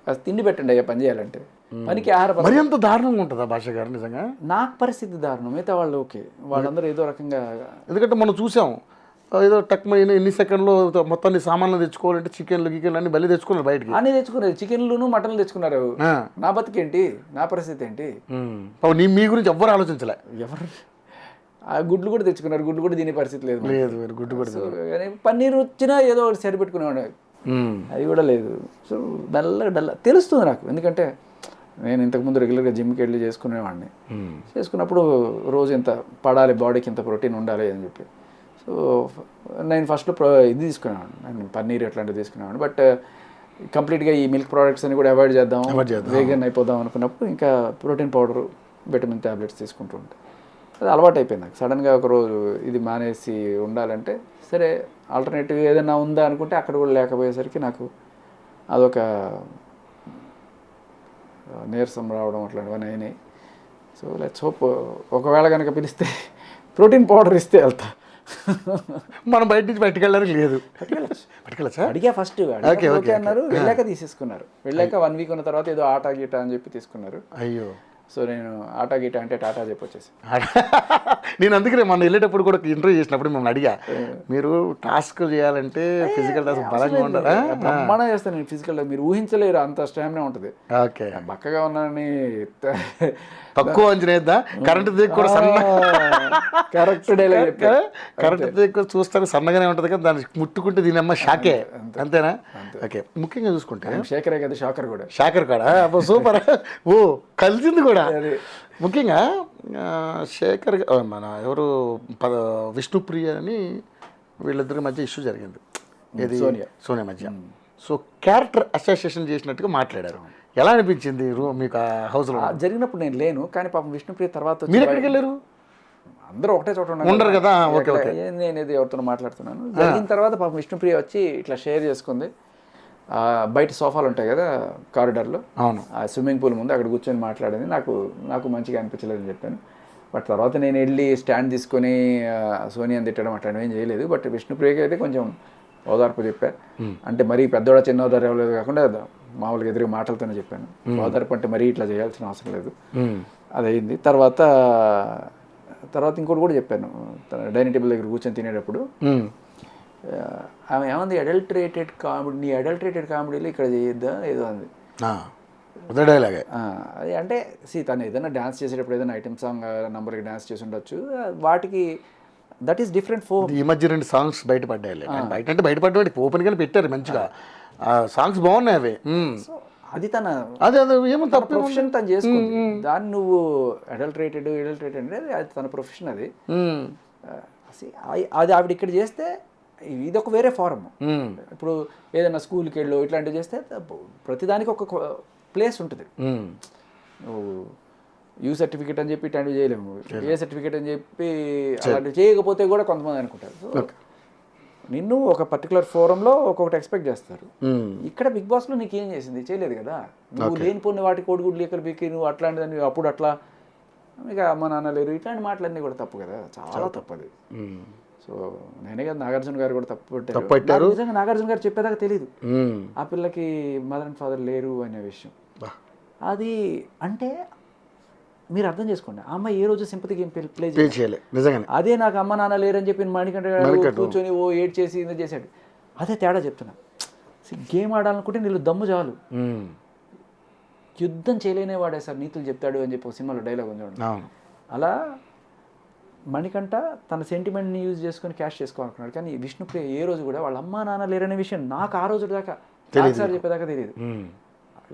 [SPEAKER 2] అది తిండి పెట్టండి అయ్యా పని చేయాలంటే. పనికి ఆహార
[SPEAKER 1] మరి ఎంత దారుణంగా ఉంటుందా భాష గారు? నిజంగా
[SPEAKER 2] నాకు పరిస్థితి దారుణం, మిగతా వాళ్ళు ఓకే, వాళ్ళందరూ ఏదో రకంగా.
[SPEAKER 1] ఎందుకంటే మనం చూసాం ఏదో టక్మైన ఎన్ని సెకండ్లో మొత్తాన్ని సామాన్లు తెచ్చుకోవాలంటే చికెన్లు అన్ని బలి తెచ్చుకున్నారు బయటికి.
[SPEAKER 2] అన్నీ తెచ్చుకున్నారు, చికెన్లు మటన్లు తెచ్చుకున్నారు. నా బతికేంటి, నా పరిస్థితి ఏంటి?
[SPEAKER 1] మీ గురించి ఎవ్వరు ఆలోచించలే.
[SPEAKER 2] ఎవరు ఆ గుడ్లు కూడా తెచ్చుకున్నారు, గుడ్లు కూడా తినే పరిస్థితి లేదు.
[SPEAKER 1] గుడ్డు కూడా
[SPEAKER 2] పన్నీర్ వచ్చినా ఏదో ఒకటి సరిపెట్టుకునేవాడు, అది కూడా లేదు. సో డల్లా తెలుస్తుంది నాకు. ఎందుకంటే నేను ఇంతకుముందు రెగ్యులర్గా జిమ్కి వెళ్ళి చేసుకునేవాడిని. చేసుకున్నప్పుడు రోజు ఇంత పడాలి, బాడీకి ఇంత ప్రోటీన్ ఉండాలి అని చెప్పి. సో నేను ఫస్ట్లో ఇది తీసుకునేవాడిని, నేను పన్నీర్ అట్లాంటివి తీసుకునేవాడిని. బట్ కంప్లీట్గా ఈ మిల్క్ ప్రోడక్ట్స్ అని కూడా అవాయిడ్ చేద్దాం, వేగన్ అయిపోదాం అనుకున్నప్పుడు ఇంకా ప్రోటీన్ పౌడరు, విటమిన్ ట్యాబ్లెట్స్ తీసుకుంటూ ఉంటాను. అది అలవాటు అయిపోయింది నాకు. సడన్గా ఒకరోజు ఇది మానేసి ఉండాలంటే సరే ఆల్టర్నేటివ్ ఏదైనా ఉందా అనుకుంటే అక్కడ కూడా లేకపోయేసరికి నాకు అదొక నీరసం రావడం అట్లాంటివన్నీ అయినాయి. సో లెట్స్ హోప్ ఒకవేళ కనుక పిలిస్తే ప్రోటీన్ పౌడర్ ఇస్తే వెళ్తా.
[SPEAKER 1] మనం బయట నుంచి పట్టుకెళ్ళడానికి లేదు. పట్టుకెళ్ళచ్చా?
[SPEAKER 2] అడిగా ఫస్ట్ ఓకే అన్నారు, వెళ్ళాక తీసేసుకున్నారు. వెళ్ళాక 1 వీక్ ఉన్న తర్వాత ఏదో ఆటా గీటా అని చెప్పి తీసుకున్నారు.
[SPEAKER 1] అయ్యో.
[SPEAKER 2] సో నేను ఆటా గీటా అంటే టాటా చెప్పి వచ్చేసి.
[SPEAKER 1] నేను అందుకనే మనం వెళ్ళేటప్పుడు కూడా ఇంటర్వ్యూ చేసినప్పుడు మిమ్మల్ని అడిగా, మీరు టాస్క్ చేయాలంటే ఫిజికల్ టాస్క్ బలంగా ఉండాలా?
[SPEAKER 2] బ్రహ్మాండంగా చేస్తాను నేను ఫిజికల్. మీరు ఊహించలేరు అంత స్టామినా ఉంటుంది.
[SPEAKER 1] ఓకే.
[SPEAKER 2] బక్కగా ఉన్నానని
[SPEAKER 1] తక్కువ అంచనా వేద్దా? కరెంట్ దిక్కు కూడా
[SPEAKER 2] కరెక్ట్ డైలాగ్.
[SPEAKER 1] కరెంట్ దిక్కు చూస్తానికి సన్నగానే ఉంటుంది కదా, దాన్ని ముట్టుకుంటే దీని అమ్మ షాకే, అంతేనా? ఓకే. ముఖ్యంగా చూసుకుంటే
[SPEAKER 2] శేఖరే కదా, షాకర్ కూడా.
[SPEAKER 1] షాకర్ కూడా సూపర్. ఓ కలిసింది కూడా. ముఖ్యంగా శేఖర్ మన ఎవరు విష్ణుప్రియ అని వీళ్ళిద్దరి మధ్య ఇష్యూ జరిగింది, ఏది సోనియా మధ్య. సో క్యారెక్టర్ అసోసియేషన్ చేసినట్టుగా మాట్లాడారు. ఎలా అనిపించింది మీకు హౌస్లో?
[SPEAKER 2] జరిగినప్పుడు నేను లేను, కానీ పాపం విష్ణుప్రియ తర్వాత.
[SPEAKER 1] మీరు ఎక్కడికి వెళ్ళారు?
[SPEAKER 2] అందరూ ఒకటే చోట
[SPEAKER 1] ఉండరు కదా.
[SPEAKER 2] నేను ఇది ఎవరితో మాట్లాడుతున్నాను. జరిగిన తర్వాత పాపం విష్ణుప్రియ వచ్చి ఇట్లా షేర్ చేసుకుంది. బయట సోఫాలు ఉంటాయి కదా కారిడార్లో,
[SPEAKER 1] అవును,
[SPEAKER 2] ఆ స్విమ్మింగ్ పూల్ ముందు అక్కడ కూర్చొని మాట్లాడింది. నాకు మంచిగా అనిపించలేదని చెప్పాను. బట్ తర్వాత నేను వెళ్ళి స్టాండ్ తీసుకొని సోనియాని తిట్టడం అట్లాంటివి ఏం చేయలేదు. బట్ విష్ణుప్రియకి అయితే కొంచెం ఓదార్పు చెప్పా. అంటే మరీ పెద్దోడ చిన్నోదారు ఎవరు కాకుండా మామూలుగా ఎదురుగా మాటలతోనే చెప్పాను. ఓదార్పు అంటే మరీ ఇట్లా చేయాల్సిన అవసరం లేదు, అది అయింది. తర్వాత ఇంకోటి కూడా చెప్పాను, డైనింగ్ టేబుల్ దగ్గర కూర్చొని తినేటప్పుడు ఆమె ఏమంది, అడల్టరేటెడ్ కామెడీలో ఇక్కడ చేయొద్దా ఏదో అంది. అది అంటే తను ఏదైనా డ్యాన్స్ చేసేటప్పుడు ఏదైనా ఐటమ్ సాంగ్ నంబర్కి డ్యాన్స్ చేసి ఉండొచ్చు, వాటికి దట్ ఈస్ డిఫరెంట్.
[SPEAKER 1] ఈ మధ్య 2 సాంగ్స్ బయటపడ్డాయి. బయట అంటే బయటపడ్డాడు ఓపెన్గానే పెట్టారు మంచిగా, సాంగ్స్ బాగున్నాయి అవి.
[SPEAKER 2] అది తన
[SPEAKER 1] ఏమో తప్పు
[SPEAKER 2] ప్రొఫెషన్ తను చేసుకుంది. దాన్ని నువ్వు అడల్టరేటెడ్ అంటే అది తన ప్రొఫెషన్. అది ఆవిడ ఇక్కడ చేస్తే ఇది ఒక వేరే ఫారం. ఇప్పుడు ఏదైనా స్కూల్కి వెళ్ళు ఇట్లాంటివి చేస్తే ప్రతిదానికి ఒక ప్లేస్ ఉంటుంది. నువ్వు యూ సర్టిఫికేట్ అని చెప్పి ఇట్లాంటివి చేయలేము, ఏ సర్టిఫికేట్ అని చెప్పి అలాంటివి చేయకపోతే కూడా కొంతమంది అనుకుంటారు. సో నిన్ను ఒక పర్టికులర్ ఫోరంలో ఒక్కొక్కటి ఎక్స్పెక్ట్ చేస్తారు. ఇక్కడ బిగ్ బాస్లో నీకేం చేసింది? చేయలేదు కదా. నువ్వు లేనిపోయిన వాటి కోడిగుడ్లు ఎక్కడ పీకి నువ్వు అట్లాంటిదని అప్పుడు అట్లా ఇక అమ్మ నాన్న లేరు ఇట్లాంటి మాటలన్నీ కూడా తప్పు కదా, చాలా తప్పు అది. సో నేనే కదా, నాగార్జున గారు కూడా తప్పు
[SPEAKER 1] తప్పు
[SPEAKER 2] పెట్టారు.
[SPEAKER 1] పెట్టారు.
[SPEAKER 2] నాకు నిజంగా నాగార్జున గారు చెప్పేదాకా తెలియదు
[SPEAKER 1] మ్మ్.
[SPEAKER 2] ఆ పిల్లకి మదర్ అండ్ ఫాదర్ లేరు అనే విషయం.
[SPEAKER 1] బా.
[SPEAKER 2] అది అంటే మీరు అర్థం చేసుకోండి, ఆ అమ్మాయి ఏ రోజు సింపతి గేమ్ ప్లే
[SPEAKER 1] పే
[SPEAKER 2] చేయాలి.
[SPEAKER 1] చేయాలి నిజంగానే.
[SPEAKER 2] అదే నాకు అమ్మ నాన్న లేరని చెప్పి మణికంఠ గారు కూర్చొని ఓ ఏడ్ చేసి ఇది చేశాడు. అదే తేడా చెప్తున్నా. గేమ్ ఆడాలనుకుంటే నీళ్ళు దమ్ము చాలు,
[SPEAKER 1] మ్మ్.
[SPEAKER 2] యుద్ధం చేయలేనే వాడే సార్ నీతులు చెప్తాడు అని చెప్పి ఒక సినిమాలో డైలాగ్ ఉంది చూడండి.
[SPEAKER 1] అవును.
[SPEAKER 2] అలా మణికంఠ తన సెంటిమెంట్ని యూజ్ చేసుకొని క్యాష్ చేసుకోవాలనుకున్నాడు. కానీ విష్ణుప్రియ ఏ రోజు కూడా వాళ్ళ అమ్మా నాన్న లేరనే విషయం నాకు ఆ రోజు దాకా సార్ చెప్పేదాకా తెలియదు.
[SPEAKER 1] మ్మ్.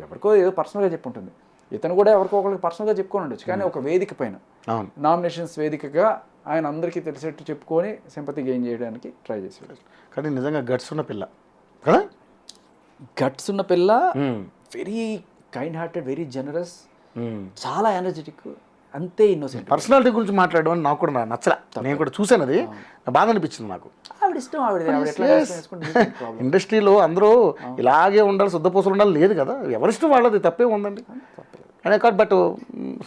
[SPEAKER 2] ఎవరికో ఏదో పర్సనల్గా చెప్పుంటుంది, ఇతను కూడా ఎవరికో ఒకరికి పర్సనల్గా చెప్పుకొని ఉండొచ్చు. కానీ ఒక వేదిక పైన
[SPEAKER 1] అవును.
[SPEAKER 2] నామినేషన్స్ వేదికగా ఆయన అందరికీ తెలిసేట్టు చెప్పుకొని సింపతి గెయిన్ చేయడానికి ట్రై చేశాడు.
[SPEAKER 1] కానీ నిజంగా గట్స్ ఉన్న పిల్ల కదా.
[SPEAKER 2] గట్స్ ఉన్న పిల్ల,
[SPEAKER 1] మ్మ్.
[SPEAKER 2] Very kind hearted, very generous,
[SPEAKER 1] మ్మ్.
[SPEAKER 2] చాలా ఎనర్జెటిక్, అంతే ఇన్నోసెంట్.
[SPEAKER 1] పర్సనాలిటీ గురించి మాట్లాడడం నాకు కూడా నచ్చలే. నేను కూడా చూశాను, అది బాధ అనిపించింది నాకు.
[SPEAKER 2] ఆవిడ ఇష్టం, ఆవిడ ఎట్లా చేసుకుంటే ప్రాబ్లం.
[SPEAKER 1] ఇండస్ట్రీలో అందరూ ఇలాగే ఉండాలి, శుద్ధపూసలు ఉండాలి లేదు కదా. ఎవరిష్టం వాళ్ళది, తప్పే ఉందండి అనే కాదు. బట్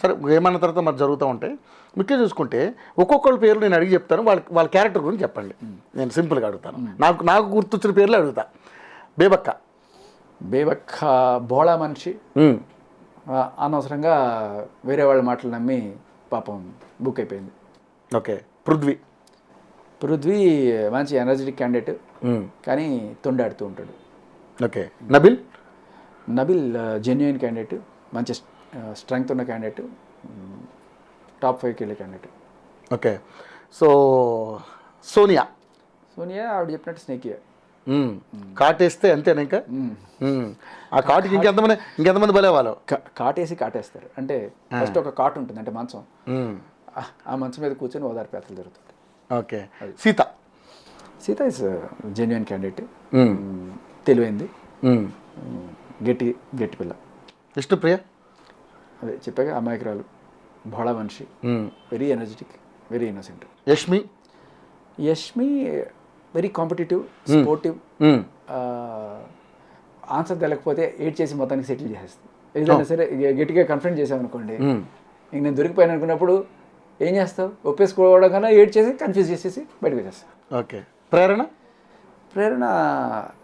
[SPEAKER 1] సరే ఏమన్న తర్వాత మరి జరుగుతూ ఉంటాయి. ముఖ్యంగా చూసుకుంటే ఒక్కొక్కళ్ళ పేర్లు నేను అడిగి చెప్తాను, వాళ్ళ క్యారెక్టర్ గురించి చెప్పండి. నేను సింపుల్గా అడుగుతాను, నాకు గుర్తొచ్చిన పేర్లు అడుగుతా. బేబక్క.
[SPEAKER 2] బేబక్క బోళా మనిషి, అనవసరంగా వేరే వాళ్ళ మాటలు నమ్మి పాపం బుక్ అయిపోయింది.
[SPEAKER 1] ఓకే. పృథ్వీ.
[SPEAKER 2] పృథ్వీ మంచి ఎనర్జెటిక్ క్యాండిడేట్, కానీ తొండాడుతూ ఉంటాడు.
[SPEAKER 1] Okay. Nabil.
[SPEAKER 2] Nabil genuine candidate, మంచి స్ట్రెంగ్త్ ఉన్న క్యాండిడేట్, టాప్ 5కి వెళ్ళే candidate.
[SPEAKER 1] Okay. So Sonia.
[SPEAKER 2] Sonia ఆవిడ చెప్పినట్టు స్నేకియా,
[SPEAKER 1] కాటేస్తే అంతేనా ఇంకా. ఆ కాటుకి ఇంకెంతమంది బలేవాళ్ళు.
[SPEAKER 2] కాటేసి కాటేస్తారు. అంటే ఫస్ట్ ఒక కాటు ఉంటుంది, అంటే మంచం, ఆ మంచం మీద కూర్చొని ఓదార్పేతలు జరుగుతుంది.
[SPEAKER 1] Okay. Sita.
[SPEAKER 2] Sita is genuine candidate, తెలివైంది, గట్టి గట్టి పిల్ల.
[SPEAKER 1] విష్ణుప్రియ.
[SPEAKER 2] అదే చెప్పాక అమాయకురాలు, భోళా మనిషి, very energetic, very innocent.
[SPEAKER 1] Yashmi.
[SPEAKER 2] Yashmi very competitive, sportive, answer తెలియకపోతే ఏడ్ చేసి మొత్తానికి సెటిల్ చేసేస్తుంది. ఏదైనా సరే గట్టిగా కన్ఫ్రంట్ చేసామనుకోండి, ఇంక నేను దొరికిపోయాను అనుకున్నప్పుడు ఏం చేస్తావు, ఒప్పేసుకోవడం కన్నా ఏడ్ చేసి కన్ఫ్యూజ్ చేసేసి బయటకు వచ్చేస్తావు.
[SPEAKER 1] Okay. Prerana.
[SPEAKER 2] Prerana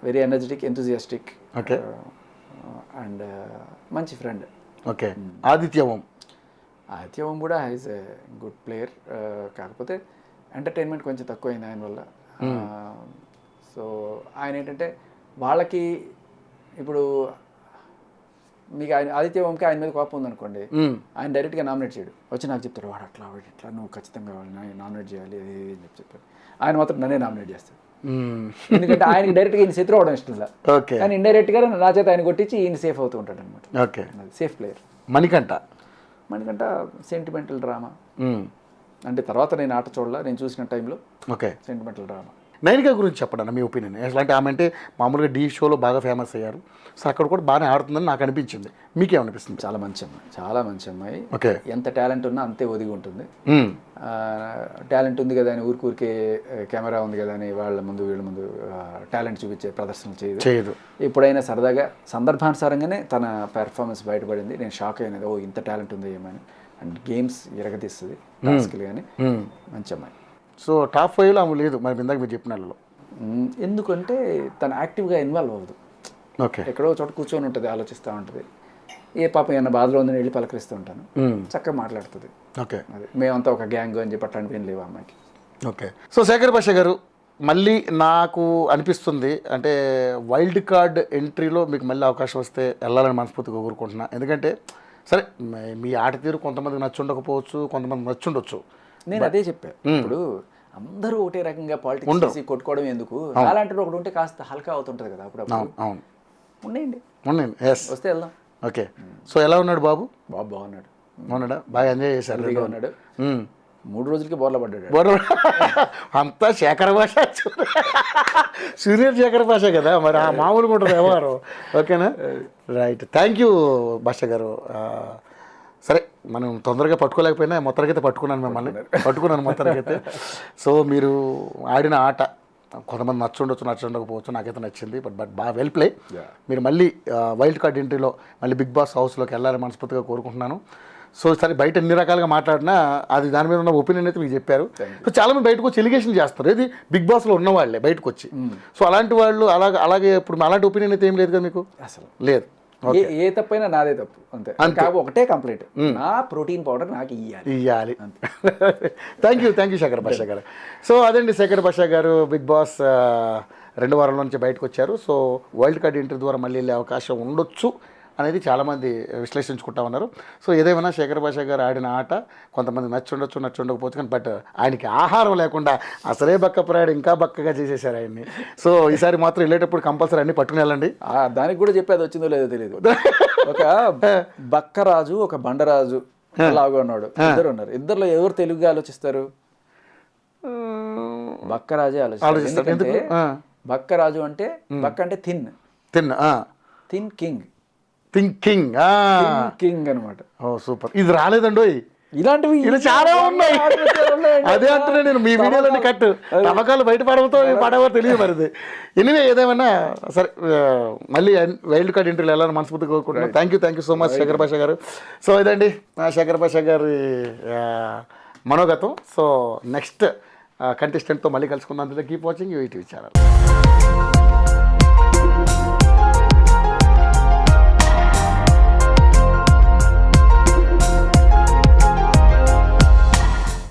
[SPEAKER 2] very energetic, enthusiastic,
[SPEAKER 1] okay,
[SPEAKER 2] and మంచి ఫ్రెండ్.
[SPEAKER 1] ఓకే. ఆదిత్యవం.
[SPEAKER 2] ఆదిత్యవం కూడా ఈజ్ ఎ గుడ్ ప్లేయర్, కాకపోతే ఎంటర్టైన్మెంట్ కొంచెం తక్కువైంది ఆయన వల్ల. సో ఆయన ఏంటంటే వాళ్ళకి ఇప్పుడు మీకు ఆయన ఆదిత్యవంకి ఆయన మీద కోపం ఉందనుకోండి, ఆయన డైరెక్ట్గా నామినేట్ చేయడు, వచ్చి నాకు చెప్తాడు వాడు అట్లా వాడు ఇట్లా, నువ్వు ఖచ్చితంగా వాళ్ళని నామినేట్ చేయాలి అది అని చెప్పారు. ఆయన మాత్రం నన్నే నామినేట్ చేస్తాడు, ఎందుకంటే ఆయనకి డైరెక్ట్గా ఈయన శత్రు అవడం ఇష్టం లేదు,
[SPEAKER 1] ఓకే,
[SPEAKER 2] కానీ ఇండైరెక్ట్గా నా చేత ఆయన కొట్టించి ఈయన సేఫ్ అవుతూ ఉంటాడు అనమాట.
[SPEAKER 1] Okay.
[SPEAKER 2] Safe player.
[SPEAKER 1] Manikanta.
[SPEAKER 2] Manikanta sentimental drama, అంటే తర్వాత నేను ఆట చూడాల, నేను చూసిన టైంలో
[SPEAKER 1] ఓకే
[SPEAKER 2] సెంటిమెంటల్ డ్రామా.
[SPEAKER 1] నైనిక గురించి చెప్పండి మీ ఒపీనియన్. ఎలాంటి ఆమె అంటే మామూలుగా డీ షోలో బాగా ఫేమస్ అయ్యారు, సో అక్కడ కూడా బాగానే ఆడుతుందని నాకు అనిపించింది. మీకేమనిపిస్తుంది?
[SPEAKER 2] చాలా మంచి అమ్మాయి, చాలా మంచి అమ్మాయి.
[SPEAKER 1] ఓకే.
[SPEAKER 2] ఎంత టాలెంట్ ఉన్నా అంతే ఒదిగి ఉంటుంది. టాలెంట్ ఉంది కదా అని ఊరికే కెమెరా ఉంది కదా అని వాళ్ళ ముందు వీళ్ళ ముందు టాలెంట్ చూపించే ప్రదర్శన చేయదు. ఎప్పుడైనా సరదాగా సందర్భానుసారంగానే తన పెర్ఫార్మెన్స్ బయటపడింది. నేను షాక్ అయినది, ఓ ఇంత టాలెంట్ ఉంది ఏమని. అండ్ గేమ్స్ ఎరగదీస్తుంది, టాస్క్లు కానీ మంచి అమ్మాయి.
[SPEAKER 1] సో టాప్ 5లో ఆమె లేదు మరి ఇందాక మీరు చెప్పిన వాళ్ళలో.
[SPEAKER 2] ఎందుకంటే తను యాక్టివ్గా ఇన్వాల్వ్ అవ్వదు.
[SPEAKER 1] ఓకే.
[SPEAKER 2] ఎక్కడో చోట కూర్చొని ఉంటుంది, ఆలోచిస్తూ ఉంటుంది. ఏ పాపం ఏమన్నా బాధలో ఉందని వెళ్ళి పలకరిస్తూ ఉంటాను, చక్కగా మాట్లాడుతుంది.
[SPEAKER 1] ఓకే.
[SPEAKER 2] అదే మేమంతా ఒక గ్యాంగ్ అని చెప్పి అట్లాంటివి ఏం లేవు అమ్మాయికి.
[SPEAKER 1] ఓకే. సో శేఖర్ భాష గారు, మళ్ళీ నాకు అనిపిస్తుంది అంటే వైల్డ్ కార్డ్ ఎంట్రీలో మీకు మళ్ళీ అవకాశం వస్తే వెళ్ళాలని మనస్ఫూర్తిగా కోరుకుంటున్నా. ఎందుకంటే సరే మీ ఆట తీరు కొంతమందికి నచ్చుండకపోవచ్చు, కొంతమంది నచ్చుండొచ్చు.
[SPEAKER 2] నేను అదే చెప్పాను, ఇప్పుడు అందరూ ఒకటే రకంగా పాలిటిక్స్ చేసి కొట్టుకోవడం ఎందుకు, అలాంటి ఒకటి ఉంటే కాస్త హల్కా అవుతుంటుంది కదా అప్పుడప్పుడు.
[SPEAKER 1] అవును,
[SPEAKER 2] ఉండేయండి,
[SPEAKER 1] ఎస్,
[SPEAKER 2] వస్తే వెళ్దాం.
[SPEAKER 1] ఓకే. సో ఎలా ఉన్నాడు బాబు?
[SPEAKER 2] బాగున్నాడు.
[SPEAKER 1] బాగున్నాడా? బాగా ఎంజాయ్ చేశారు?
[SPEAKER 2] ఉన్నాడు. 3 రోజులకి బోర్ల పడ్డాడు.
[SPEAKER 1] అంతా శేఖర భాష, సీనియర్ శేఖర భాష కదా, మరి ఆ మామూలుగా ఉంటుంది ఎవరు. ఓకేనా? రైట్. థ్యాంక్ యూ భాష గారు. సరే మనం తొందరగా పట్టుకోలేకపోయినా మొత్తానికైతే పట్టుకున్నాను మొత్తానికైతే. సో మీరు ఆడిన ఆట కొంతమంది నచ్చుండకపోవచ్చు, నాకైతే నచ్చింది. బట్ బాగా వెల్ ప్లే. మీరు మళ్ళీ వైల్డ్ కార్డ్ ఎంట్రీలో మళ్ళీ బిగ్ బాస్ హౌస్లోకి వెళ్ళాలని మనస్ఫూర్తిగా కోరుకుంటున్నాను. సో సరే బయట ఎన్ని రకాలుగా మాట్లాడినా అది దాని మీద ఉన్న ఒపీనియన్ అయితే మీకు చెప్పారు. సో చాలా మంది బయటకు వచ్చి ఎలిగేషన్ చేస్తారు, ఇది బిగ్ బాస్లో ఉన్న వాళ్ళే బయటకు వచ్చి. సో అలాంటి వాళ్ళు అలాగే ఇప్పుడు అలాంటి ఒపీనియన్ అయితే ఏం లేదు కదా మీకు?
[SPEAKER 2] అసలు
[SPEAKER 1] లేదు.
[SPEAKER 2] ఏ తప్పైనా నాదే తప్పు అంతే. కాకపోతే ఒకటే కంప్లైంట్, నా ప్రోటీన్ పౌడర్ నాకు ఇయ్యాలి.
[SPEAKER 1] థ్యాంక్ యూ శేఖర్ భాష గారు. సో అదండి, శేఖర్ భాష గారు బిగ్ బాస్ 2 వారాల నుంచి బయటకు వచ్చారు. సో వరల్డ్ కార్డ్ ఎంట్రీ ద్వారా మళ్ళీ వెళ్ళే అవకాశం ఉండొచ్చు అనేది చాలామంది విశ్లేషించుకుంటా ఉన్నారు. సో ఏదేమైనా శేఖర్ భాష గారు ఆడిన ఆట కొంతమంది నచ్చుండకపోవచ్చు, కానీ బట్ ఆయనకి ఆహారం లేకుండా అసలే బక్క ప్రయాడు ఇంకా బక్కగా చేసేసారు ఆయన్ని. సో ఈసారి మాత్రం వెళ్ళేటప్పుడు కంపల్సరీ అన్ని పట్టుకుని వెళ్ళండి.
[SPEAKER 2] దానికి కూడా చెప్పేది వచ్చిందో లేదో తెలియదు. ఒక బక్కరాజు, ఒక బండరాజు లాగా ఉన్నాడు, ఇద్దరు ఉన్నారు. ఇద్దరులో ఎవరు తెలుగుగా ఆలోచిస్తారు? బక్కరాజే ఆలోచిస్తారు. ఎందుకంటే బక్కరాజు అంటే బక్క అంటే థిన్ కింగ్ కింగ్ అనమాట.
[SPEAKER 1] ఓ సూపర్, ఇది రాలేదండో.
[SPEAKER 2] ఇలాంటివి
[SPEAKER 1] చాలా ఉన్నాయి. అదే అంటున్నా నేను, మీ వీడియోలన్నీ కట్టు నమ్మకాలు బయట పడవో తెలియదు మరి. ఎనివే ఏదేమన్నా సరే, మళ్ళీ వైల్డ్ కార్డ్ ఇంటర్వ్యూలు వెళ్ళాలని మనస్ఫూర్తిగా కోరుకుంటున్నాను. Thank you so much Shekhar Basha గారు. సో ఇదండి శేఖర్ భాష గారి మనోగతం. సో నెక్స్ట్ కంటెస్టెంట్తో మళ్ళీ కలుసుకుందాం. Keep watching UTV channel.